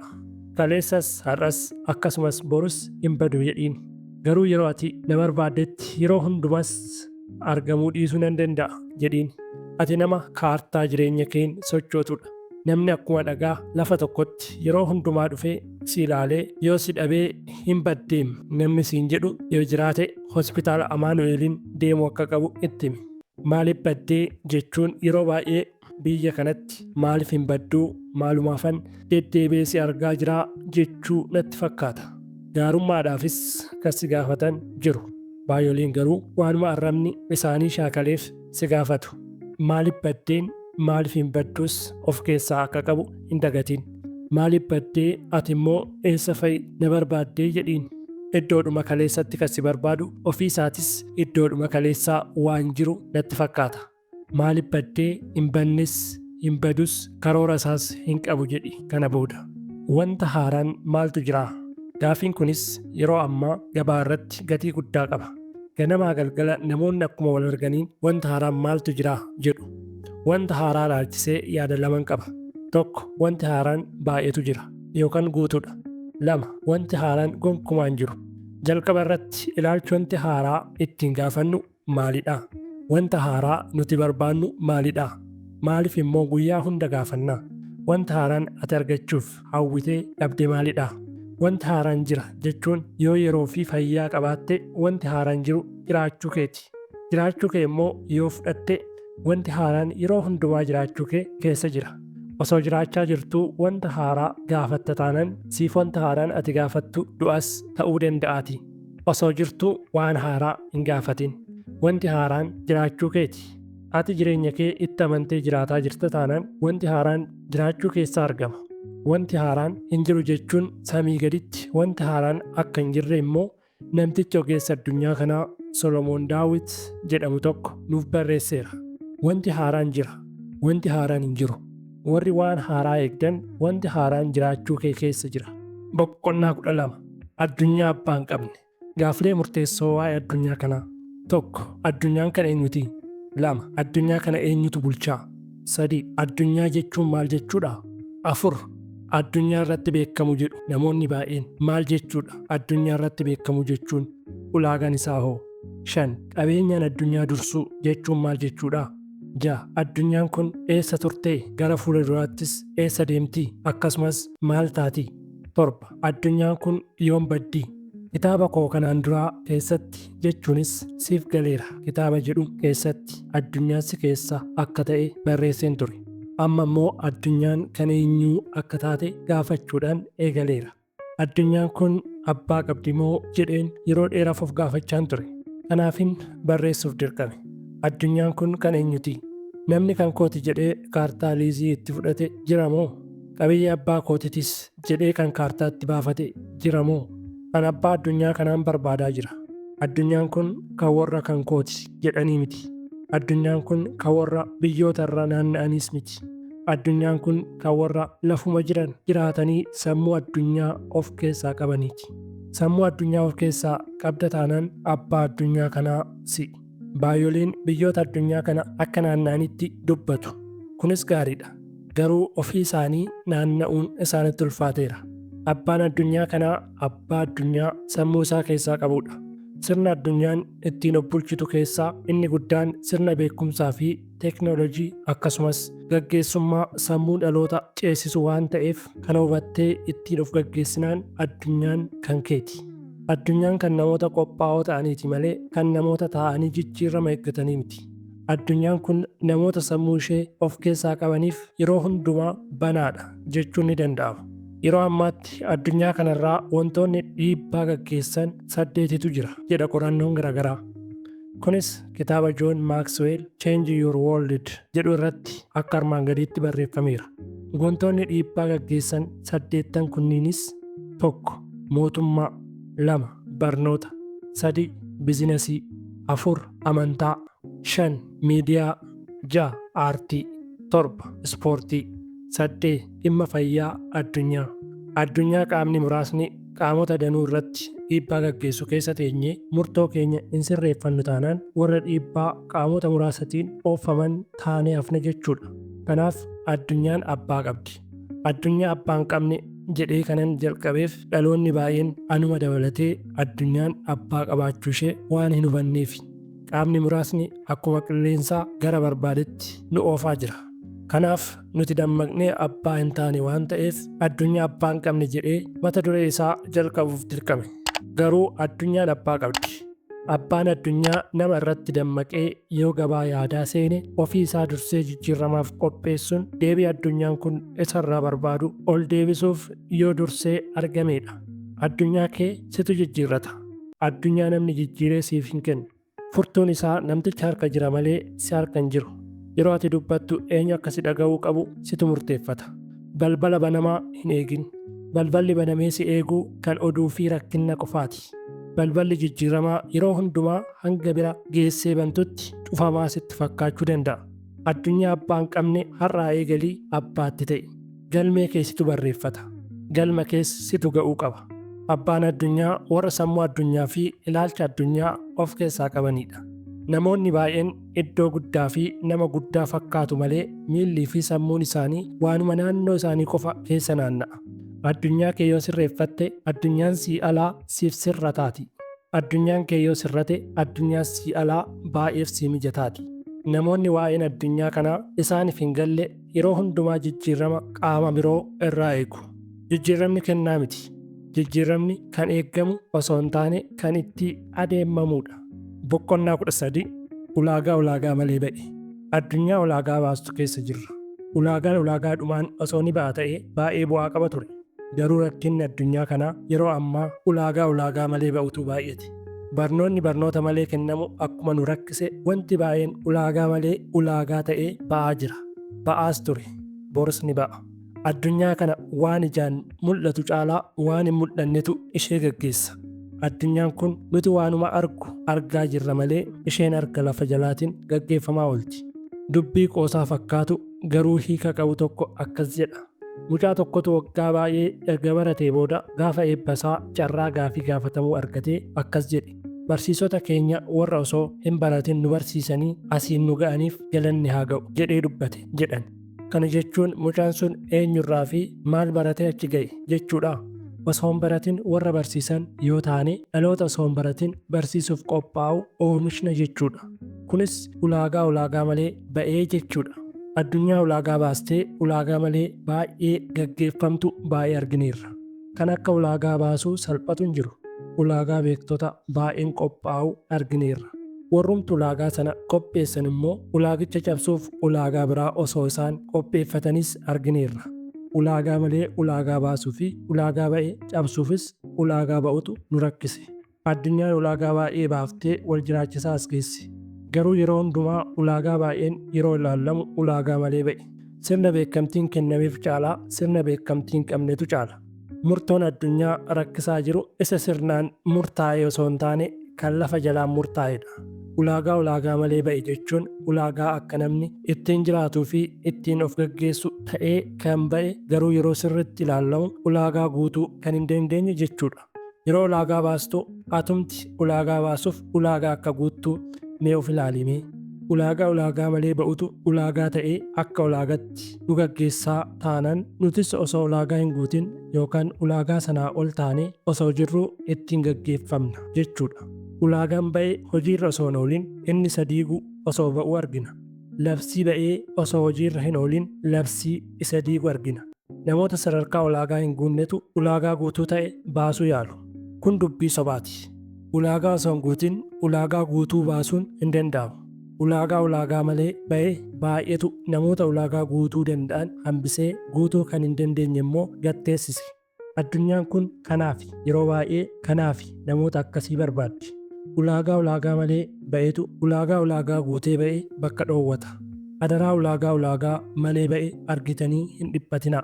Kaleessas har'as akkasumas borus hin badu jedhiin. Garuu yeroo ati na barbaaddetti yeroo hundumas argamuu dhiisuu nan danda'a jedhiin. Ati nama kaartaa jireenya keen sochootudha. Namni akkuma dhagaa lafa tokkotti yeroo hundumaa dhufee si ilaalee yoo si dhabee hin baddeem namni siin jedhu yoo jiraate hospitaala Amaanu'eeliin deemuu akka qabu itti himi. Maaliif baddee jechuun yeroo baay'ee biyya kanatti maaliif hin badduu maalumaafan deddeebi'ee si argaa jiraa jechuu natti fakkaata. Gaarummaadhaafis kan si gaafatan jiru. Baay'ooliin garuu waanuma arrabni isaanii shaakaleef si gaafatu. Maaliif baddeen maaliif hin badduus of keessaa akka qabu hin dagatin. Maaliif baddee ati immoo eessa fa'i na barbaaddee jedhiin. Iddoodhuma kaleessatti kan si barbaadu ofii isaatis iddoodhuma kaleessaa waan jiru natti fakkaata. Maaliif baddee hin bannes hin badus karoora isaas hin qabu jedhi kana booda. Wanta haaraan maaltu jira? Gaafiin kunis yeroo ammaa gabaa irratti gatii guddaa qaba. Ganamaa galgala namoonni akkuma wal arganiin wanta haaraan maaltu jira jedhu. Wanta haaraa ilaalchisee yaada lama qaba. Tokko wanti haaraan baay'eetu jira yookaan guutuudha. 2 wanti haaraan gonkumaan jiru. Jalqaba irratti ilaalchi wanti haaraa ittiin gaafannu maalidha? Wanta haaraa nuti barbaannu maalidha? Maaliif immoo guyyaa hunda gaafannaa? Wanta haaraan ati argachuuf hawwitee dhabde maalidha? Wanti haaraan jira jechuun yoo yeroo fi fayyaa qabaatte wanti haaraan jiru jiraachuu keeti. Jiraachuu kee immoo yoo fudhatte wanti haaraan yeroo hundumaa jiraachuu kee keessa jira. Osoo jiraachaa jirtuu wanta haaraa gaafatta taanaan siif wanta haaraan ati gaafattu du'as ta'uu danda'aati. Osoo jirtuu waan haaraa hin gaafatin. Wanti haaraan jiraachuu keeti. Ati jireenya kee itti amantee jiraataa jirta taanaan wanti haaraan jiraachuu keessaa argama. Wanti haaraan hin jiru jechuun samii gaditti wanti haaraan akka hin jirre immoo namtichi ogeessa addunyaa kanaa Solomoon Daawit jedhamu tokko nuuf barreesseera. Wanti haaraan jira. Wanti haaraan hin jiru. warri waan haaraa eegdan wanti haaraan jiraachuu kee keessa jira. Boqonnaa 12 Addunyaa abbaa hin qabne. Gaaffilee murteessoo waa'ee addunyaa kanaa. 1. Addunyaan kana eenyuti? 2. Addunyaa kana eenyutu bulchaa? 3. Addunyaa jechuun maal jechuudha? 4. Addunyaa irratti beekamu jedhu namoonni baay'een maal jechuudha? Addunyaa irratti beekamu jechuun ulaagaan isaa hoo? 5. Qabeenyaan addunyaa dursuu jechuun maal jechuudha? 6. Addunyaan kun eessa turtee? Gara fuula duraattis eessa deemtii? Akkasumas maal taatii? 7. Addunyaan kun yoom baddii? Kitaaba koo kanaan duraa keessatti jechuunis siif galeera kitaaba jedhu keessatti addunyaa si keessa akka ta'e barreesseen ture. Amma immoo addunyaan kan eenyuu akka taate gaafachuudhaan eegaleera. Addunyaan kun abbaa qabdi moo jedheen yeroo dheeraaf of gaafachaan ture. Kanaafin barreessuuf dirqame. Addunyaan kun kan eenyuti? Namni kan kooti jedhee kaartaa liizii itti fudhate jira moo? Qabiyyee abbaa kootitis jedhee kan kaartaatti baafate jira moo? Kan abbaa addunyaa kanaan barbaadaa jira. Addunyaan kun kan warra kan kooti jedhanii miti. Addunyaan kun kan warra biyyoota irra naanna'aniis miti. Addunyaan kun kan warra lafuma jiran jiraatanii sammuu addunyaa of keessaa qabaniiti. Sammuu addunyaa of keessaa qabda taanaan abbaa addunyaa kanaa si'i. Baay'ooliin biyyoota addunyaa kana akka naanna'anitti dubbatu. Kunis gaariidha. Garuu ofii isaanii naanna'uun isaanitti ulfaateera. Abbaan addunyaa kanaa abbaa addunyaa sammuu isaa keessaa qabudha. Sirna addunyaan ittiin of bulchitu keessaa inni guddaan sirna beekumsaa fi teeknoolojii akkasumas gaggeessummaa sammuu dhaloota ceesisu waan ta'eef kana hubattee ittiin of gaggeessinaan addunyaan kan keeti. Addunyaan kan namoota qophaa'oo ta'aniiti malee kan namoota taa'anii jijjiirama eeggatanii miti. Addunyaan kun namoota sammuu ishee of keessaa qabaniif yeroo hundumaa banaadha jechuun ni danda'ama. Yeroo ammaatti addunyaa kanarraa wantoonni dhiibbaa gaggeessan 8tu jira jedha qorannoon garaagaraa. Kunis kitaaba John Maxwell Change Your World jedhu irratti akka armaan gadiitti barreeffameera. Wantoonni dhiibbaa gaggeessan 8 kunniinis 1. Mootummaa, 2. Barnoota, 3. Bizinesii, 4. Amantaa, 5. Miidiyaa, 6. Aartii, 7. Ispoortii, 8. Dhimma fayyaa addunyaa. Addunyaa qaamni muraasni qaamota danuu irratti dhiibbaa gaggeessu keessa teenyee murtoo keenya hin sirreeffannu taanaan warra dhiibbaa qaamota muraasatiin oofaman taanee hafna jechuudha. Kanaaf addunyaan abbaa qabdi. Addunyaa abbaa hin qabne jedhee kanan jalqabeef dhaloonni baay'een anuma dabalatee addunyaan abbaa qabaachuu ishee waan hin hubanneef qaamni muraasni akkuma qilleensaa gara barbaadetti nu oofaa jira. Kanaaf nuti dammaqnee abbaa hin taane waan ta'eef addunyaa abbaa hin qabne jedhee mata duree isaa jalqabuuf dirqame. Garuu addunyaan abbaa qabdi. Abbaan addunyaa nama irratti dammaqee yoo gabaa yaadaa seene ofii isaa dursee jijjiiramaaf qopheessuun deebii addunyaan kun isarraa barbaadu ol deebisuuf yoo dursee argamedha. Addunyaa kee situ jijjiirrata. Addunyaa namni jijjiiree siif hin kennu. Furtuun isaa namticha harka jira malee si harka hin jiru. Yeroo ati dubbattu eenyu akka si dhaga'uu qabu situ murteeffata. Balbala banamaa hin eegin. Balballi banamee si eeguu kan oduu fi rakkina qofaati. Balballi jijjiiramaa yeroo hundumaa hanga bira geessee bantutti cufamaa sitti fakkaachuu danda'a. Addunyaa abbaa hin qabne har'aa eegalii abbaatti ta'e. Galmee kee situ barreeffata. Galma kees situ ga'uu qaba. Abbaan addunyaa warra sammuu addunyaa fi ilaalcha addunyaa of keessaa qabanidha. Namoonni baay'een iddoo guddaa fi nama guddaa fakkaatu malee miillii fi sammuun isaanii waanuma naannoo isaanii qofa keessa naanna'a. Addunyaa kee yoo sirreeffatte addunyaan sii alaa siif sirra taati. Addunyaan kee yoo sirrate addunyaan sii alaa baay'eef sii mijataati. Namoonni waa'een addunyaa kanaa isaaniif hin galle yeroo hundumaa jijjiirama qaama biroo irraa eegu. Jijjiiramni kennaa miti. Jijjiiramni kan eeggamu osoo hin taane kan itti adeemamudha. Boqonnaa 13 ulaagaa malee ba'e. Addunyaa ulaagaa baastu keessa jirra. Ulaagaan dhumaan osoo ni ba'a ta'e baay'ee bu'aa qaba ture. Garuu rakkinni addunyaa kanaa yeroo ammaa ulaagaa malee ba'utu baay'ate. Barnoonni barnoota malee kennamu akkuma nu rakkise wanti baay'een ulaagaa malee ulaagaa ta'ee ba'aa jira. Ba'aas ture. Boris ni ba'a. Addunyaa kana waan ijaan mul'atu caalaa waan hin mul'annetu ishee gaggeessa. Addunyaan kun nuti waanuma argaa jirra malee isheen harka lafa jalaatiin gaggeeffamaa oolti. Dubbii qoosaa fakkaatu garuu hiika qabu tokko akkas jedha. Mucaa tokkotu waggaa baay'ee erga baratee booda gaafa eebbasaa carraa gaafii gaafatamuu argatee akkas jedhe. Barsiisota keenya warra osoo hin baratin nu barsiisanii asiin nu ga'aniif galanni haa ga'u jedhee dubbate jedhan. Kana jechuun mucaan sun eenyurraa fi maal baratee achi ga'e jechuudha. Osoo hin baratin warra barsiisan yoo taane dhaloota osoo hin baratin barsiisuuf qophaa'u oomishna jechuudha. Kunis ulaagaa malee ba'ee jechuudha. Addunyaa ulaagaa baastee ulaagaa malee baay'ee gaggeeffamtu baay'ee argineerra. Kan akka ulaagaa baasuu salphatu hin jiru. Ulaagaa beektota baay'een qophaa'u argineerra. Warrumtu ulaagaa sana qopheessan immoo ulaagicha cabsuuf ulaagaa biraa osoo isaan qopheeffatanis argineerra. Ulaagaa malee ulaagaa baasuu fi ulaagaa ba'ee cabsuufis ulaagaa ba'utu nu rakkise. Addunyaan ulaagaa baay'ee baaftee wal jiraachisaa as geesse. Garuu yeroo hundumaa ulaagaa baay'een yeroo ilaallamu ulaagaa malee ba'e. Sirna beekamtiin kennameef caalaa sirna beekamtiin qabnetu caala. Murtoon addunyaa rakkisaa jiru isa sirnaan murtaa'e osoo hin taane kan lafa jalaan murtaa'edha. Ulaagaa malee ba'e jechuun ulaagaa akka namni ittiin jiraatuu fi ittiin of gaggeessu ta'ee kan ba'e garuu yeroo sirriitti ilaallamu ulaagaa guutuu kan hin dandeenye jechuudha. Yeroo ulaagaa baastu atumti ulaagaa baasuuf ulaagaa akka guuttuu mee of ilaalimee. Ulaagaa malee ba'utu ulaagaa ta'ee akka ulaagaatti nu gaggeessaa taanaan nutis osoo ulaagaa hin guutin yookaan ulaagaa sanaa ol taanee osoo jirruu ittiin gaggeeffamna jechuudha. Ulaagaan ba'ee hojiirra osoo hin oolin inni isa diigu osoo ba'uu argina. Labsii ba'ee osoo hojiirra hin oolin labsii isa diigu argina. Namoota sadarkaa ulaagaa hin guunnetu ulaagaa guutuu ta'e baasuu yaalu. Kun dubbii sobaati. Ulaagaa osoo hin guutin ulaagaa guutuu baasuun hin danda'amu. Ulaagaa malee ba'ee baay'eetu namoota ulaagaa guutuu danda'an hambisee guutuu kan hin dandeenye immoo gatteessise. Addunyaan kun kanaafi yeroo baay'ee kanaafi namoota akkasii barbaaddi. Ulaagaa malee ba'eetu ulaagaa guutee ba'ee bakka dhoowwata. Adaraa ulaagaa malee ba'e argitanii hin dhiphatinaa.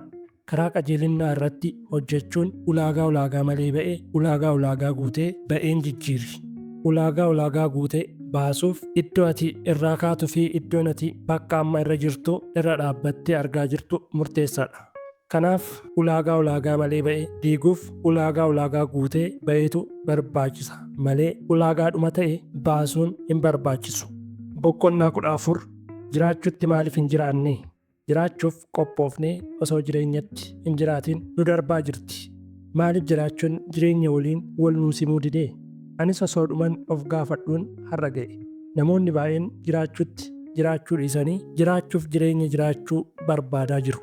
Karaa qajeelinnaa irratti hojjechuun ulaagaa malee ba'e ulaagaa guutee ba'een jijjiirri. Ulaagaa guutee baasuuf iddoo ati irraa kaatuu fi iddoon ati bakka amma irra jirtu irra dhaabbattee argaa jirtu murteessaadha. Kanaaf ulaagaa malee ba'e diiguuf ulaagaa guutee ba'eetu barbaachisa malee ulaagaadhuma ta'e baasuun hin barbaachisu. Boqonnaa 14 jiraachuutti maaliif hin jiraanne? Jiraachuuf qophoofnee osoo jireenyatti hin jiraatin nu darbaa jirti. Maaliif jiraachuun jireenya waliin wal nuu simuu didee? Anis osoo dhuman of gaafadhuun har'a ga'e. Namoonni baay'een jiraachuutti jiraachuu dhiisanii jiraachuuf jireenya jiraachuu barbaadaa jiru.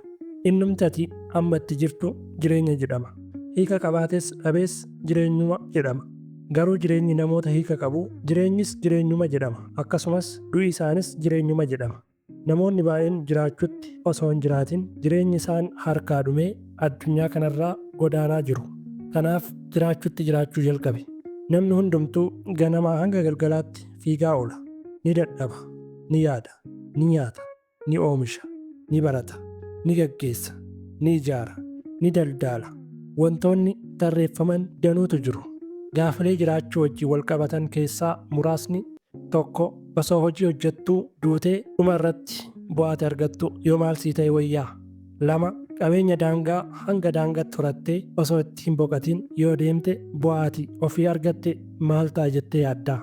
Innumti ati amma itti jirtu jireenya jedhama. Hiika qabaates dhabees jireenyuma jedhama. Garuu jireenyi namoota hiika qabu jireenyis jireenyuma jedhama. Akkasumas du'i isaanis jireenyuma jedhama. Namoonni baay'een jiraachuutti osoo hin jiraatin jireenyi isaan harkaa dhumee addunyaa kanarraa godaanaa jiru. Kanaaf jiraachuutti jiraachuu jalqabe. Namni hundumtuu ganamaa hanga galgalaatti fiigaa oola. Ni dadhaba, ni yaada, ni nyaata, ni oomisha, ni barata, ni gaggeessa, ni ijaara, ni daldaala. Wantoonni tarreeffaman danuutu jiru. Gaafilee jiraachuu wajjin wal qabatan keessaa muraasni tokko osoo hojii hojjettuu duutee dhuma irratti bu'aate argattu yoo maal sii ta'e wayyaa. 2 qabeenya daangaa hanga daangaatti horattee osoo itti hin boqatin yoo deemte bu'aati ofii argatte maal ta'a jettee yaaddaa.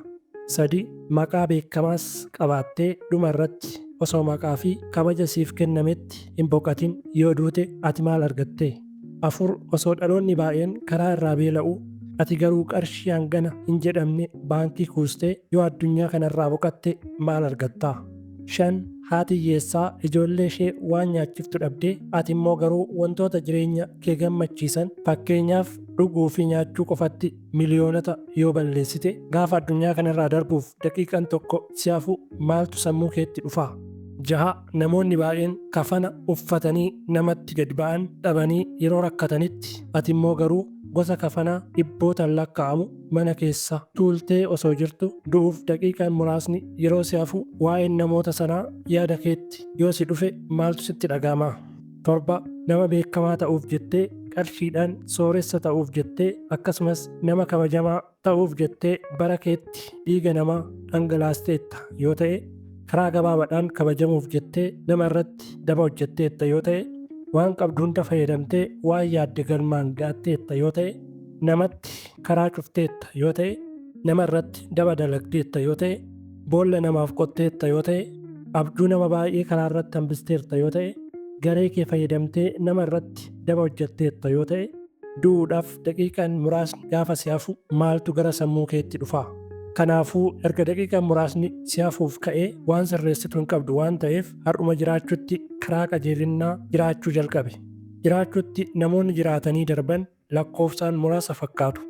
3 maqaa beekamaas qabaattee dhuma irratti osoo maqaa fi kabaja siif kennametti hin boqatin yoo duute ati maal argatte. 4 osoo dhaloonni baay'een karaa irraa beela'u ati garuu qarshii hangana hin jedhamne baankii kuustee yoo addunyaa kanarraa boqatte maal argattaa. 5 haati hiyyeessaa ijoollee ishee waan nyaachiftu dhabdee ati immoo garuu wantoota jireenya kee gammachiisan fakkeenyaaf dhuguu fi nyaachuu qofatti miliyoonota yoo balleessite gaafa addunyaa kanarraa darbuuf daqiiqaan tokko si hafu maaltu sammuu keetti dhufaa. 6 namoonni baay'een kafana uffatanii namatti gad ba'an dhabanii yeroo rakkatanitti ati immoo garuu gosa kafanaa dhibbootaan lakkaa'amu mana keessa tuultee osoo jirtu du'uuf daqiiqaan muraasni yeroo si hafu waa'een namoota sanaa yaada keetti yoo si dhufe maaltu sitti dhaga'ama. 7 nama beekamaa ta'uuf jettee qarshiidhaan sooressa ta'uuf jettee akkasumas nama kabajamaa ta'uuf jettee bara keetti dhiiga namaa dhangalaasteetta yoo ta'e karaa gabaabaadhaan kabajamuuf jettee nama irratti daba hojjetteetta yoo ta'e, waan qabdu hunda fayyadamtee waan yaadde galmaan gaatteetta yoo ta'e, namatti karaa cufteetta yoo ta'e, nama irratti daba dalagdeetta yoo ta'e, boolla namaaf qotteetta yoo ta'e, abjuu nama baay'ee karaa irratti hambisteerta yoo ta'e, garee kee fayyadamtee nama irratti daba hojjetteetta yoo ta'e, du'uudhaaf daqiiqaan muraasni gaafa si hafu maaltu gara sammuu keetti dhufa? Kanaafuu erga daqiiqaan muraasni si hafuuf ka'ee waan sirreessitu hin qabdu waan ta'eef har'uma jiraachuutti karaa qajeelinnaa jiraachuu jalqabe. Jiraachuutti namoonni jiraatanii darban lakkoofsaan muraasa fakkaatu.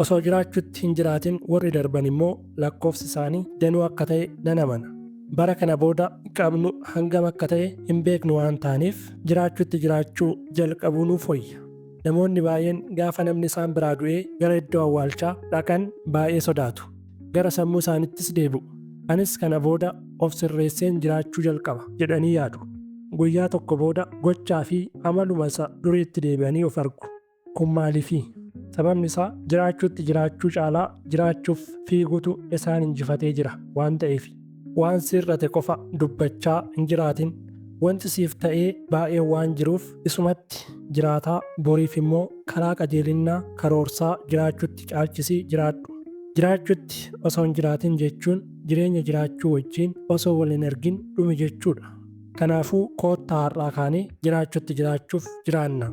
Osoo jiraachuutti hin jiraatin warri darban immoo lakkoofsi isaanii danuu akka ta'e nan amana. Bara kana booda qabnu hangam akka ta'e hin beeknu waan taaneef jiraachuutti jiraachuu jalqabuu nuuf wayya. Namoonni baay'een gaafa namni isaan biraa du'ee gara iddoo awwaalchaa dhaqan baay'ee sodaatu. Gara sammuu isaanittis deebi'u. Anis kana booda of sirreesseen jiraachuu jalqaba jedhanii yaadu. Guyyaa tokko booda gochaa fi amaluma isa duriitti deebi'anii of argu. Kun maaliifi? Sababni isaa jiraachuutti jiraachuu caalaa jiraachuuf fiiguutu isaan injifatee jira waan ta'eef. Waan sirrate qofa dubbachaa hin jiraatin. Wanti siif ta'ee baay'ee waan jiruuf isumatti jiraataa boriif immoo karaa qajeelinnaa karoorsaa jiraachuutti caalchisii jiraadhu. Jiraachuutti osoo hin jiraatin jechuun jireenya jiraachuu wajjin osoo wal hin argin dhume jechuudha. Kanaafuu koottaa har'aa kaanee jiraachuutti jiraachuuf jiraanna.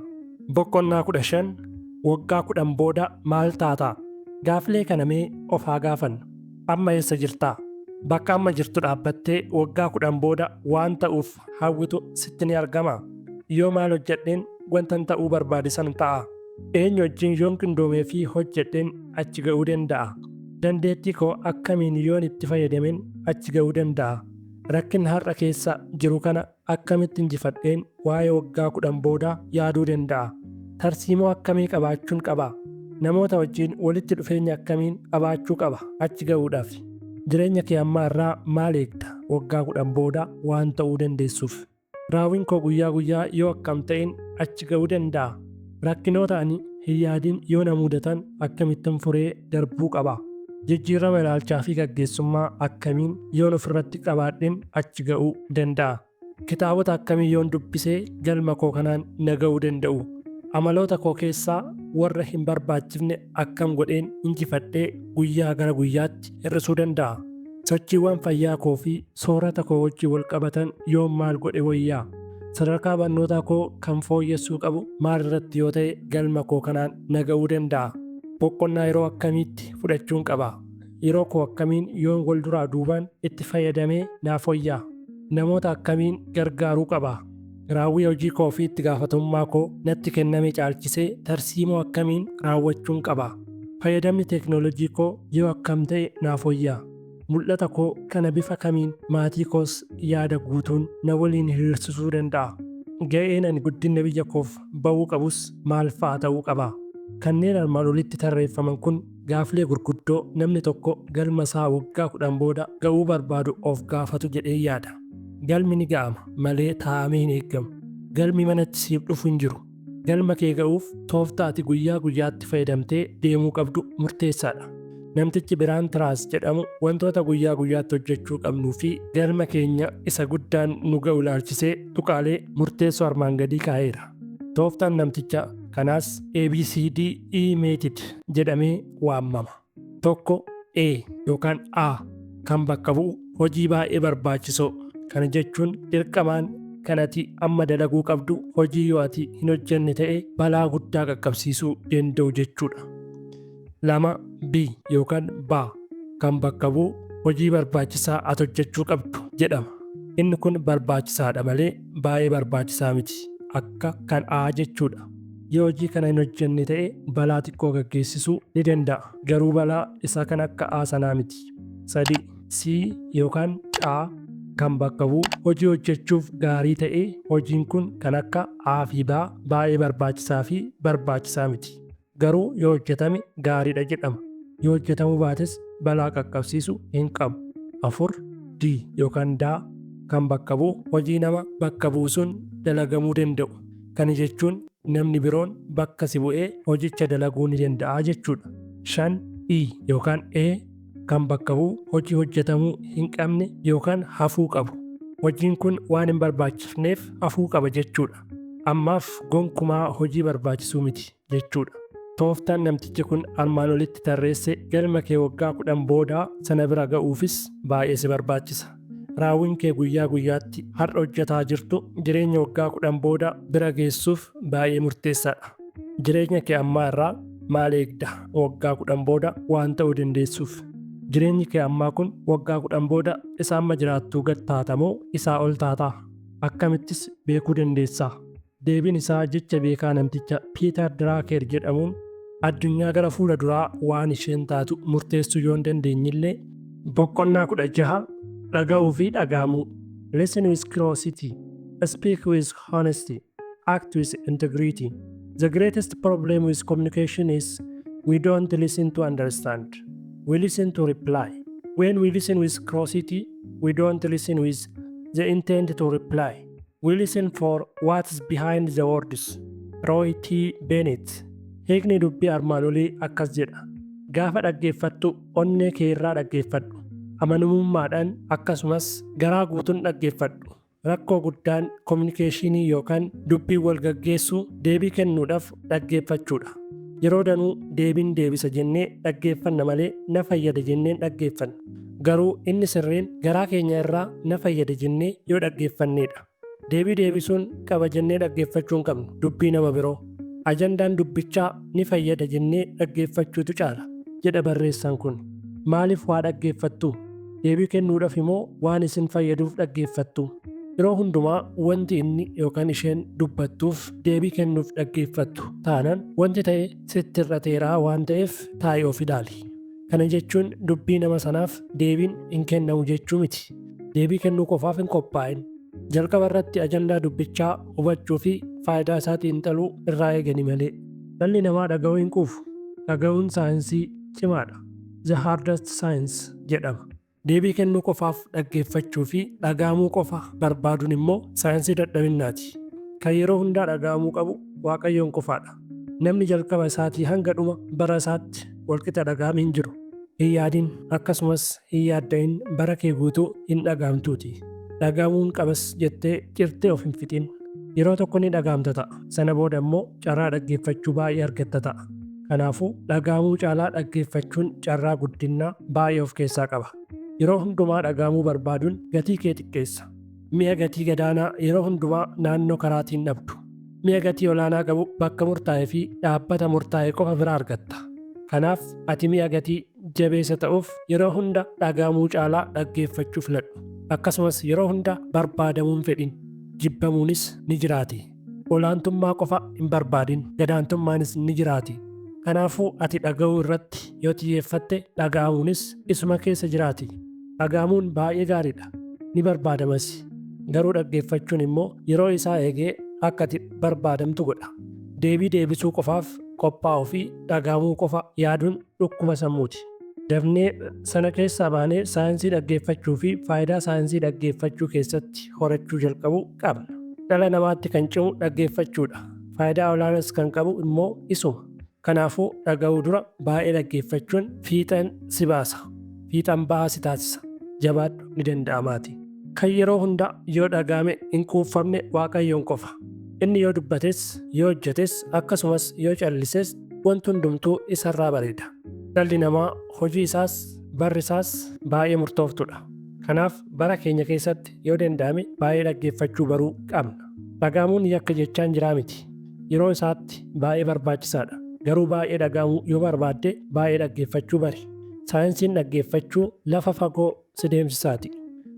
Boqonnaa 15 waggaa 10 booda maal taataa? Gaaffilee kana mee of haa gaafannu. Amma eessa jirtaa? Bakka amma jirtu dhaabbattee waggaa 10 booda waan ta'uuf hawwitu sitti ni argamaa? Yoo maal hojjedheen wantan ta'uu barbaade san ta'a? Eenyu wajjin yoon qindoomee fi hojjedheen achi ga'uu danda'a? Dandeettii koo akkamiin yoon itti fayyadameen achi ga'uu danda'a? Rakkin har'a keessa jiru kana akkamitti injifadheen waa'ee waggaa 10 booda yaaduu danda'a? Tarsiimoo akkamii qabaachuun qaba? Namoota wajjin walitti dhufeenya akkamiin qabaachuu qaba achi ga'uudhaaf? Jireenya kee ammaa irraa maal eegda waggaa 10 booda waan ta'uu dandeessuuf? Raawwiin koo guyyaa guyyaa yoo akkam ta'een achi ga'uu danda'a? Rakkinoota ani hin yaadin yoo na mudatan akkamittiin furee darbuu qaba? Jijjiirama ilaalchaa fi gaggeessummaa akkamiin yoon ofirratti qabaadheen achi ga'uu danda'a? Kitaabota akkamii yoon dubbisee galma koo kanaan na ga'uu danda'u? Amaloota koo keessaa warra hin barbaachifne akkam godheen injifadhee guyyaa gara guyyaatti hir'isuu danda'a? Sochiiwwan fayyaa koo fi soorata koo wajjin wal qabatan yoon maal godhe wayyaa? Sadarkaa barnootaa koo kan fooyyessuu qabu maal irratti yoo ta'e galma koo kanaan na ga'uu danda'a? Boqonnaa yeroo akkamiitti fudhachuun qaba? Yeroo koo akkamiin yoon wal duraa duubaan itti fayyadamee naaf wayyaa? Namoota akkamiin gargaaruu qaba? Raawwii hojii koo fi itti gaafatamummaa koo natti kenname caalchisee tarsiimoo akkamiin raawwachuun qaba? Fayyadamni teeknooloojii koo yoo akkam ta'e naaf wayyaa? Mul'ata koo kana bifa kamiin maatii koos yaada guutuun na waliin hiriirsisuu danda'a? Ga'een ani guddina biyya koof ba'uu qabus maal fa'a ta'uu qaba? Kanneen armaan olitti tarreeffaman kun gaaffilee gurguddoo namni tokko galma isaa waggaa 10 booda ga'uu barbaadu of gaafatu jedhee yaada. Galmi ni ga'ama malee taa'amee hin eeggamu. Galmi manatti siif dhufu hin jiru. Galma kee ga'uuf tooftaa ati guyyaa guyyaatti fayyadamtee deemuu qabdu murteessaadha. Namtichi Biraan Tiraas jedhamu wantoota guyyaa guyyaatti hojjechuu qabnuu fi galma keenya isa guddaan nu ga'u ilaalchisee tuqaalee murteessoo armaan gadii kaa'eera. Tooftaan namticha kanaas ABCDE Method jedhamee waamama. Tokko A yookaan A kan bakka bu'u hojii baay'ee barbaachisoo. Kana jechuun dirqamaan kan ati amma dalaguu qabdu hojii yoo ati hin hojjenne ta'e balaa guddaa qaqqabsiisuu danda'u jechuudha. 2 B yookaan B kan bakka bu'u hojii barbaachisaa ati hojjechuu qabdu jedhama. Inni kun barbaachisaadha malee baay'ee barbaachisaa miti akka kan A jechuudha. Yoo hojii kana hin hojjenne ta'e balaa xiqqoo gaggeessisuu ni danda'a. Garuu balaa isa kan akka A sanaa miti. 3 C yookaan C kan bakka bu'u hojii hojjechuuf gaarii ta'e hojiin kun kan akka A fi B baay'ee barbaachisaa fi barbaachisaa miti. Garuu yoo hojjetame gaariidha jedhama. Yoo hojjetamuu baates balaa qaqqabsiisu hin qabu. 4 D yookaan D kan bakka bu'u hojii nama bakka buusuun dalagamuu danda'u. Kana jechuun namni biroon bakka si bu'ee hojicha dalaguu ni danda'a jechuudha. 5 E yookaan A kan bakka bu'u hojii hojjetamuu hin qabne yookaan hafuu qabu. Hojiin kun waan hin barbaachifneef hafuu qaba jechuudha. Ammaaf gonkumaa hojii barbaachisuu miti jechuudha. Tooftaan namtichi kun armaan olitti tarreesse galma kee waggaa 10 boodaa sana bira ga'uufis baay'ee si barbaachisa. Raawwiin kee guyyaa guyyaatti har'a hojjetaa jirtu jireenya waggaa 10 booda bira geessuuf baay'ee murteessaadha. Jireenya kee ammaa irraa maal eegda waggaa 10 booda waan ta'uu dandeessuuf? Jireenyi kee ammaa kun waggaa 10 booda isa amma jiraattuu gad taatamoo isaa ol taataa? Akkamittis beekuu dandeessaa? Deebiin isaa jecha beekaa namticha Piiter Diraaker jedhamuun addunyaa gara fuula duraa waan isheen taatu murteessuu yoo hin dandeenyillee boqonnaa 16 dhaga'uu fi dhaga'amuu. Listen with curiosity, speak with honesty, act with integrity. The greatest problem with communication is we don't listen to understand. We listen to reply. When we listen with curiosity, we don't listen with the intent to reply. We listen for what's behind the words. Roy T. Bennett. Hiikni dubbii armaan olii akkas jedha. Gaafa dhaggeeffattu onnee kee irraa dhaggeeffadhu. Amanamummaadhaan akkasumas garaa guutuun dhaggeeffadhu. Rakkoo guddaan kominikeeshinii yookaan dubbii wal gaggeessuu deebii kennuudhaaf dhaggeeffachuudha. Yeroo danuu deebiin deebisa jennee dhaggeeffanna malee na fayyada jenneen dhaggeeffanna. Garuu inni sirriin garaa keenya irraa na fayyada jennee yoo dhaggeeffanneedha. Deebii deebisuun qaba jennee dhaggeeffachuu hin qabnu dubbii nama biroo. Ajandaan dubbichaa ni fayyada jennee dhaggeeffachuutu caala jedha barreessaan kun. Maaliif waa dhaggeeffattu? Deebii kennuudhaaf immoo waan isin fayyaduuf dhaggeeffattu? Yeroo hundumaa wanti inni yookaan isheen dubbattuuf deebii kennuuf dhaggeeffattu taanaan wanti ta'e sitti irrateeraa waan ta'eef taa'ee of ilaali. Kana jechuun dubbii nama sanaaf deebiin hin kennamu jechuu miti. Deebii kennuu qofaaf hin qophaa'in. Jalqaba irratti ajandaa dubbichaa hubachuu fi faayidaa isaatiin xiinxaluu irraa eegani malee. Dhalli namaa dhaga'uu hin quufu. Dhaga'uun saayinsii cimaadha. The hardest science jedhama. Deebii kennuu qofaaf dhaggeeffachuu fi dhaga'amuu qofa barbaaduun immoo saayinsii dadhabinnaati. Kan yeroo hundaa dhaga'amuu qabu Waaqayyoon qofaadha. Namni jalqaba isaatii hanga dhuma bara isaatti walqixa dhaga'ame hin jiru. Hin yaadin akkasumas hin yaadda'in bara kee guutuu hin dhaga'amtuuti. Dhaga'amuun qabas jettee cirtee of hin fixin. Yeroo tokko ni dhaga'amta ta'a. Sana booda immoo carraa dhaggeeffachuu baay'ee argatta ta'a. Kanaafuu dhaga'amuu caalaa dhaggeeffachuun carraa guddinaa baay'ee of keessaa qaba. Yeroo hundumaa dhaga'amuu barbaaduun gatii kee xiqqeessa. Mi'a gatii gadaanaa yeroo hundumaa naannoo karaatiin dhabdu. Mi'a gatii olaanaa qabu bakka murtaa'ee fi dhaabbata murtaa'e qofa bira argatta. Kanaaf ati mi'a gatii jabeessa ta'uuf yeroo hunda dhaga'amuu caalaa dhaggeeffachuu filadhu. Akkasumas yeroo hunda barbaadamuun fedhin jibbamuunis ni jiraati. Olaantummaa qofa hin barbaadin gadaantummaanis ni jiraati. Kanaafuu ati dhaga'uu irratti yoo xiyyeeffatte dhaga'amuunis isuma keessa jiraati. Dhaga'amuun baay'ee gaariidha. Ni barbaadamas. Garuu dhaggeeffachuun immoo yeroo isaa eegee akka ati barbaadamtu godha. Deebii deebisuu qofaaf qophaa'uu fi dhaga'amuu qofa yaaduun dhukkuba sammuuti. Dafnee sana keessaa baanee saayinsii dhaggeeffachuu fi faayidaa saayinsii dhaggeeffachuu keessatti horachuu jalqabuu qabna. Dhala namaatti kan cimu dhaggeeffachuudha. Faayidaa olaanaas kan qabu immoo isuma. Kanaafuu dhaga'uu dura baay'ee dhaggeeffachuun fiixaan si baasa. Fiixaan bahaa si taasisa. Jabaadhu ni danda'amaati. Kan yeroo hunda yoo dhaga'ame hin quuffamne Waaqayyoon qofa. Inni yoo dubbates, yoo hojjetes akkasumas yoo callises wanti hundumtuu isarraa bareeda. Dhalli namaa hojii isaas barri isaas baay'ee murtooftudha. Kanaaf bara keenya keessatti yoo danda'ame baay'ee dhaggeeffachuu baruu qabna. Dhaga'amuun yakka jechaan jiraa miti. Yeroo isaatti baay'ee barbaachisaadha. Garuu baay'ee dhaga'amuu yoo barbaadde baay'ee dhaggeeffachuu bari. Saayinsiin dhaggeeffachuu lafa fagoo si deemsisaati.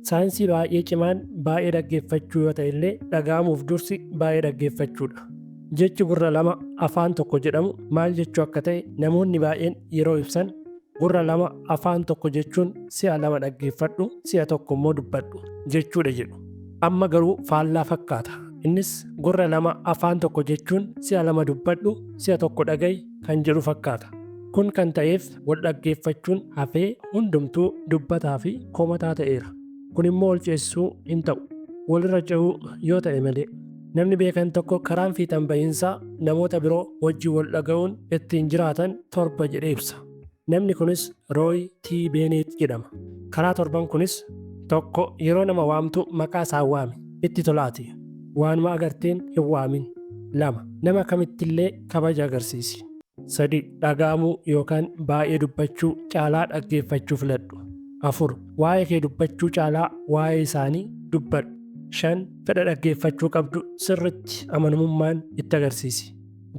Saayinsii baay'ee cimaan baay'ee dhaggeeffachuu yoo ta'e illee dhaga'amuuf dursi baay'ee dhaggeeffachuudha. Jechi gurra lama afaan tokko jedhamu maal jechuu akka ta'e namoonni baay'een yeroo ibsan gurra lama afaan tokko jechuun si'a lama dhaggeeffadhu si'a tokko immoo dubbadhu jechuudha jedhu. Amma garuu faallaa fakkaata. Innis gurra lama afaan tokko jechuun si'a lama dubbadhu si'a tokko dhaga'i kan jedhu fakkaata. Kun kan ta'eef wal dhaggeeffachuun hafee hundumtuu dubbataa fi komataa ta'eera. Kun immoo ol ceessuu hin ta'u. Walirra ce'uu yoo ta'e malee. Namni beekan tokko karaan fiixan bahiinsaa namoota biroo wajjin wal dhaga'uun ittiin jiraatan 7 jedhee ibsa. Namni kunis Roy T. Bennett jedhama. Karaa torban kunis tokko yeroo nama waamtu maqaa isaa waami itti tolaati. Waanuma agarteen hin waamin. 2. Nama kamittillee kabaja agarsiisi. 3. Dhagaamuu yookaan baay'ee dubbachuu caalaa dhaggeeffachuu filadhu. 4. Waa'ee kee dubbachuu caalaa waa'ee isaanii dubbadhu. 5. Fedha dhaggeeffachuu qabdu sirritti amanamummaan itti agarsiisi.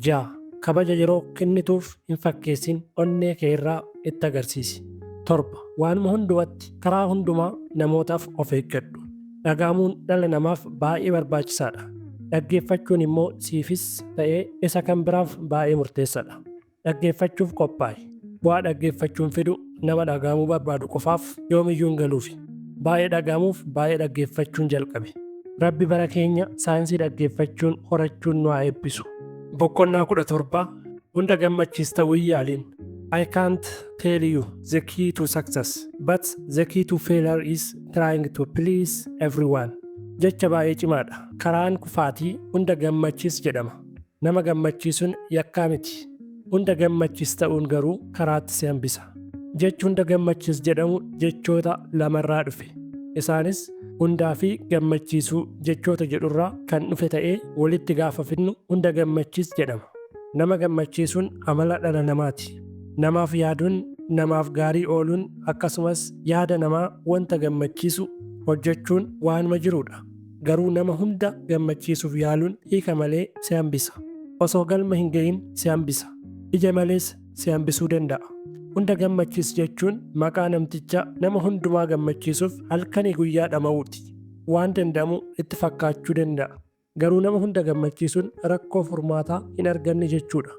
6. Kabaja yeroo kennituuf hin fakkeessin onnee kee irraa itti agarsiisi. 7. Waanuma hundumaatti karaa hundumaa namootaaf of eeggadhu. Dhagaamuun dhala namaaf baay'ee barbaachisaadha. Dhaggeeffachuun immoo siifis ta'ee isa kan biraaf baay'ee murteessaadha. Dhaggeeffachuuf qophaa'i. Bu'aa dhaggeeffachuun fidu nama dhagaamuu barbaadu qofaaf yoomiyyuu hin galuufi. Baay'ee dhagaamuuf baay'ee dhaggeeffachuun jalqabe. Rabbi bara keenya saayinsii dhaggeeffachuun horachuun nu haa eebbisu. Boqonnaa 17 hunda gammachiista wiyyaaliin. I can't tell you the key to success, but the key to failure is trying to please everyone. Jecha baay'ee cimaadha. Karaan kufaatii hunda gammachiis jedhama. Nama gammachiisuun yakkaa miti. Hunda gammachiis ta'uun garuu karaatti si hambisa. Jechi hunda gammachiis jedhamu jechoota lamarraa dhufe. Isaanis hundaa fi gammachiisuu jechoota jedhurraa kan dhufe ta'ee walitti gaafa fidnu hunda gammachiis jedhama. Nama gammachiisuun amala dhala namaati. Namaaf yaaduun, namaaf gaarii ooluun akkasumas yaada namaa wanta gammachiisu hojjechuun waanuma jiruudha. Garuu nama hunda gammachiisuuf yaaluun hiika malee si hambisa. Osoo galma hin ga'iin si hambisa. Ija malees si hambisuu danda'a. Hunda gammachiis jechuun maqaa namticha nama hundumaa gammachiisuuf halkanii guyyaa dhama'uuti. Waan danda'amu itti fakkaachuu danda'a. Garuu nama hunda gammachiisuun rakkoo furmaataa hin arganne jechuudha.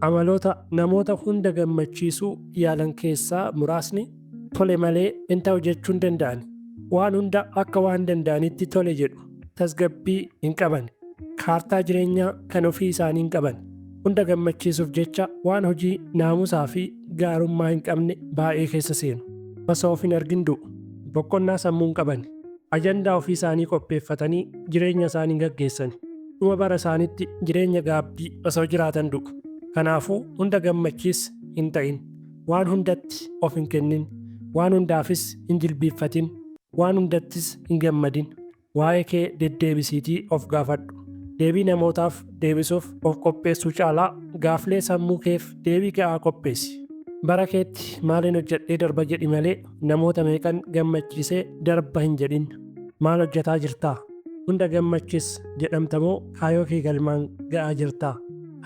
Amaloota namoota hunda gammachiisuu yaalan keessaa muraasni tole malee hin ta'u jechuu hin danda'an. Waan hunda akka waan danda'anitti tole jedhu. Tasgabbii hin qaban. Kaartaa jireenyaa kan ofii isaanii hin qaban. Hunda gammachiisuuf jecha waan hojii naamusaa fi gaarummaa hin qabne baay'ee keessa seenu. Osoo of hin argin du'u. Boqonnaa sammuu hin qaban. Ajandaa ofii isaanii qopheeffatanii jireenya isaanii gaggeessan. Dhuma bara isaaniitti jireenya gaabbii osoo jiraatan du'u. Kanaafuu hunda gammachiis hin ta'in. Waan hundatti of hin kennin. Waan hundaafis hin jilbiiffatin. Waan hundattis hin gammadin. Waa'ee kee deddeebisiitii of gaafadhu. Deebii namootaaf deebisuuf of qopheessuu caalaa gaaflee sammuu keef deebii ga'aa qopheessi. Bara keetti maaliin hojjedhee darba jedhi malee namoota meeqan gammachiisee darba hin jedhin. Maal hojjetaa jirtaa? Hunda gammachiis jedhamtamoo kaayoo kee galmaan ga'aa jirtaa?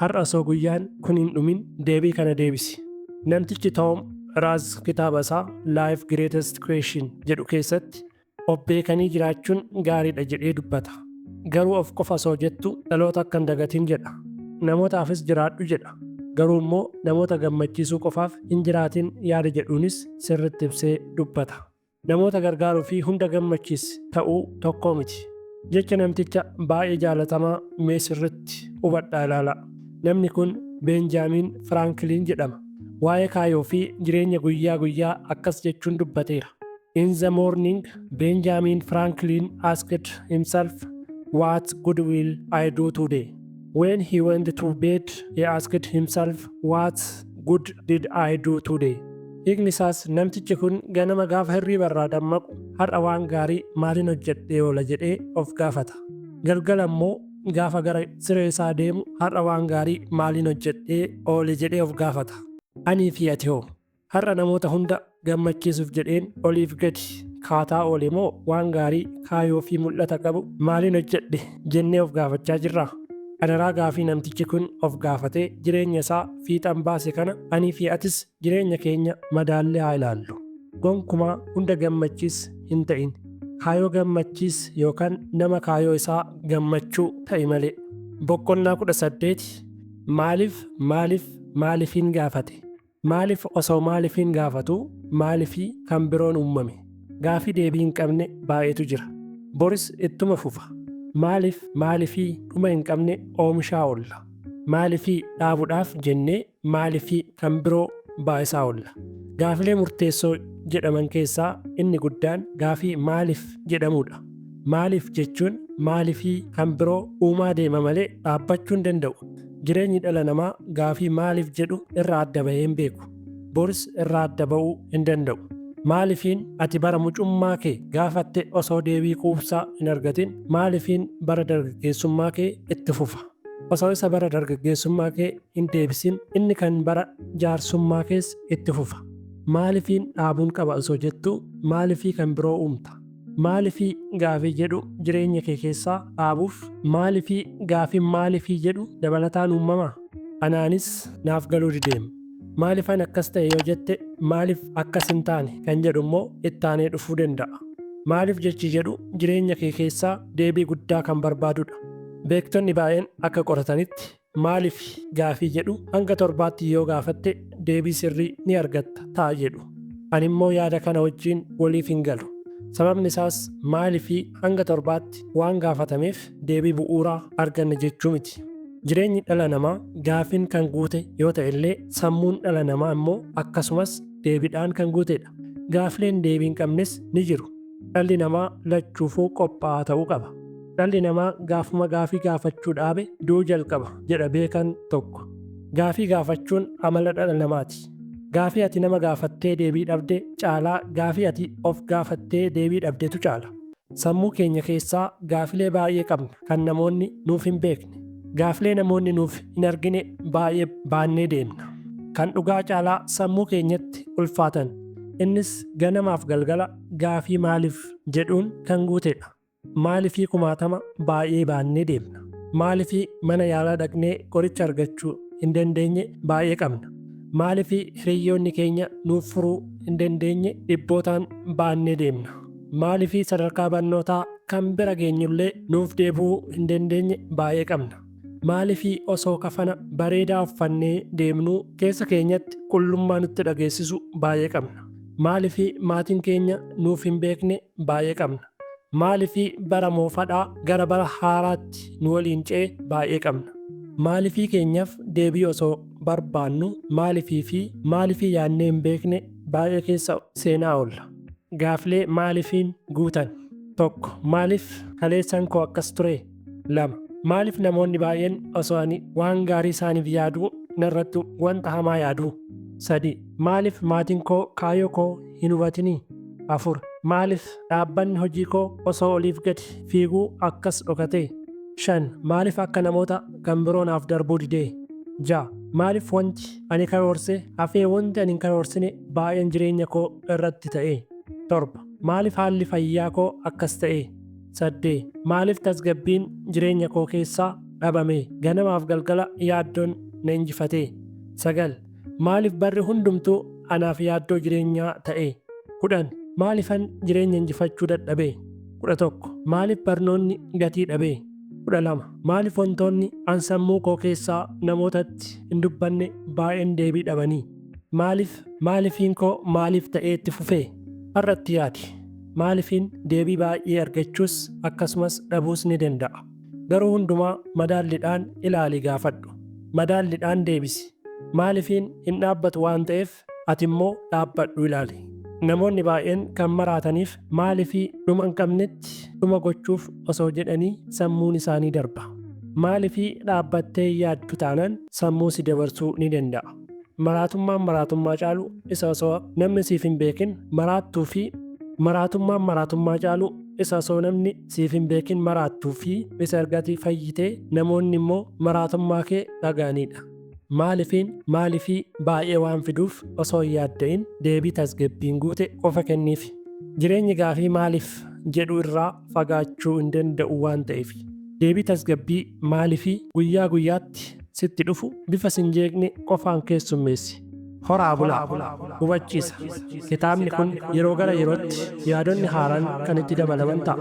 Har'a osoo guyyaan kun hin dhumin deebii kana deebisi. Namtichi Tom Raaz kitaaba isaa Life Greatest Question jedhu keessatti of beekanii jiraachuun gaariidha jedhee dubbata. Garuu of qofa osoo jettu dhaloota akka hin dagatin jedha. Namootaafis jiraadhu jedha. Garuu immoo namoota gammachiisuu qofaaf hin jiraatin yaada jedhuunis sirritti ibsee dubbata. Namoota gargaaruu fi hunda gammachiis ta'uu tokko miti. Jecha namticha baay'ee jaalatamaa mee sirritti hubadhaa ilaala. Namni kun Benjamin Franklin jedhama. Waa'ee kaayoo fi jireenya guyyaa guyyaa akkas jechuun dubbateera. In the morning, Benjamin Franklin asked himself, what good will I do today? When he went to bed, he asked himself, what good did I do today? Hiikni isaas namtichi kun ganama gaafa hirriba irraa dammaqu har'a waan gaarii maaliin hojjedhee oola jedhee of gaafata. Galgala immoo gaafa gara siree isaa deemu har'a waan gaarii maaliin hojjedhee oole jedhee of gaafata. Anii fi ati hoo har'a namoota hunda gammachiisuuf jedheen oliif gadi kaataa oole moo waan gaarii kaayoo fi mul'ata qabu maaliin hojjedhe jennee of gaafachaa jirraa? Anaraa gaafii namtichi kun of gaafatee jireenya isaa fiixan baase kana anii fi atis jireenya keenya madaallee haa ilaallu. Gonkumaa hunda gammachiis hin ta'in. Kaayoo gammachiis yookaan nama kaayoo isaa gammachuu ta'i malee. Boqonnaa 18 maaliifin gaafate? Maaliif osoo maaliifin gaafatu maaliifii kan biroon uumame? Gaafii deebii hin qabne baay'eetu jira. Boris ittuma fufa. Maaliifii dhuma hin qabne oomishaa oolla. Maaliifii dhaabuudhaaf jennee maaliifii kan biroo baay'isaa oolla. Gaafilee murteessoo jedhaman keessaa inni guddaan gaafii maaliif jedhamudha. Maaliif jechuun maaliifii kan biroo uumaa deema malee dhaabbachuu hin danda'u. Jireenyi dhala namaa gaafii maaliif jedhu irraa adda bahee hin beeku. boris irraa adda ba'uu hin danda'u. Maalifiin ati bara mucummaa kee gaafatte osoo deebii quubsaa hin argatin maalifiin bara dargaggeessummaa kee itti fufa? Osoo isa bara dargaggeessummaa kee hin deebisin inni kan bara jaarsummaa kees itti fufa. Maalifiin dhaabuun qaba osoo jettu maalifii kan biroo uumta? Maalifii gaafii jedhu jireenya kee keessaa dhaabuuf maalifii gaafii maalifii jedhu dabalataan uumamaa? Anaanis naaf galuu dideema. Maalifan akkas ta'e yoo jette maaliif akkas hin taane kan jedhu immoo ittaanee dhufuu danda'a. Maaliif jechi jedhu jireenya kee keessaa deebii guddaa kan barbaadudha. Beektonni baay'een akka qoratanitti maaliif gaafii jedhu hanga 7 yoo gaafatte deebii sirrii ni argatta ta'a jedhu. Ani immoo yaada kana wajjin waliif hin galu. Sababni isaas maaliifii hanga 7 waan gaafatameef deebii bu'uuraa arganna jechuu miti. Jireenyi dhala namaa gaafiin kan guute yoo ta'e illee sammuun dhala namaa immoo akkasumas deebiidhaan kan guutedha. Gaafileen deebii hin qabnes ni jiru. Dhalli namaa lachuufuu qophaa'aa ta'uu qaba. Dhalli namaa gaafuma gaafii gaafachuu dhaabe du'uu jalqaba jedha beekan tokko. Gaafii gaafachuun amala dhala namaati. Gaafii ati nama gaafattee deebii dhabde caalaa gaafii ati of gaafattee deebii dhabdetu caala. Sammuu keenya keessaa gaafilee baay'ee qabna kan namoonni nuuf hin beekne. Gaafilee namoonni nuuf hin argine baay'ee baannee deemna. Kan dhugaa caalaa sammuu keenyatti ulfaatan innis ganamaaf galgala gaafii maaliif jedhuun kan guutedha. Maalifii 1000 baay'ee baannee deemna. Maalifii mana yaalaa dhaqnee qoricha argachuu hin dandeenye baay'ee qabna. Maalifii hiriyoonni keenya nuuf furuu hin dandeenye dhibbootaan baannee deemna. Maalifii sadarkaa barnootaa kan bira geenyullee nuuf deebi'uu hin dandeenye baay'ee qabna. Maalifii osoo kafana bareedaa uffannee deemnuu keessa keenyatti qullummaa nutti dhageessisu baay'ee qabna. Maalifii maatiin keenya nuuf hin beekne baay'ee qabna. Maalifii bara moofadhaa gara bara haaraatti nu waliin ce'e baay'ee qabna. Maalifii keenyaaf deebii osoo barbaannu maalifii yaadnee hin beekne baay'ee keessa seenaa oolla. Gaafilee maalifiin guutan: 1. Maaliif kaleessaan koo akkas ture? 2. Maaliif namoonni baay'een osoo ani waan gaarii isaaniif yaaduu narratti wanta hamaa yaaduu? 3. Maaliif maatiin koo kaayyoo koo hin hubatinii? 4. Maaliif dhaabbanni hojii koo osoo oliif gadi fiiguu akkas dhokatee? 5. Maaliif akka namoota kan biroo naaf darbuu didee? 6. Maaliif wanti ani karoorse hafee wanti ani hin karoorsine baay'een jireenya koo irratti ta'e? 7. Maaliif haalli fayyaa koo akkas ta'e? 8. Maaliif tasgabbiin jireenya koo keessaa dhabame ganamaaf galgala yaaddoon na injifatee? 9. Maaliif barri hundumtuu anaaf yaaddoo jireenyaa ta'e? 10. Maaliifan jireenya injifachuu dadhabe? 11. Maaliif barnoonni gatii dhabe? 12. Maaliif wantoonni an sammuu koo keessaa namootatti hin dubbanne baay'een deebii dhabanii? Maaliifiin koo maaliif ta'ee itti fufee? Har'atti yaadi. Maalifiin deebii baay'ee argachuus akkasumas dhabuus ni danda'a. Garuu hundumaa madaalliidhaan ilaali gaafadhu. Madaalliidhaan deebisi. Maalifiin hin dhaabbatu waan ta'eef ati immoo dhaabbadhu ilaali. Namoonni baay'een kan maraataniif maalifii dhuma hin qabnetti dhuma gochuuf osoo jedhanii sammuun isaanii darba. Maalifii dhaabbattee yaaddu taanaan sammuu si dabarsuu ni danda'a. Maraatummaa caalu isa osoo namni siif hin beekin maraattuu fi maraatummaa caalu isa osoo namni siif hin beekin maraattuu fi isa ergatii fayyitee namoonni immoo maraatummaa kee dhaga'anidha. Maalifii baay'ee waan fiduuf osoo hin yaadda'in deebii tasgabbiin guute qofa kenniif. Jireenyi gaafii maaliif jedhu irraa fagaachuu hin danda'u waan ta'eef deebii tasgabbii maalifii guyyaa guyyaatti sitti dhufu bifa sin jeeqne qofaan keessummeessi. Horaa bulaa hubachiisa. Kitaabni kun yeroo gara yerootti yaadonni haaraan kan itti dabalaman ta'a.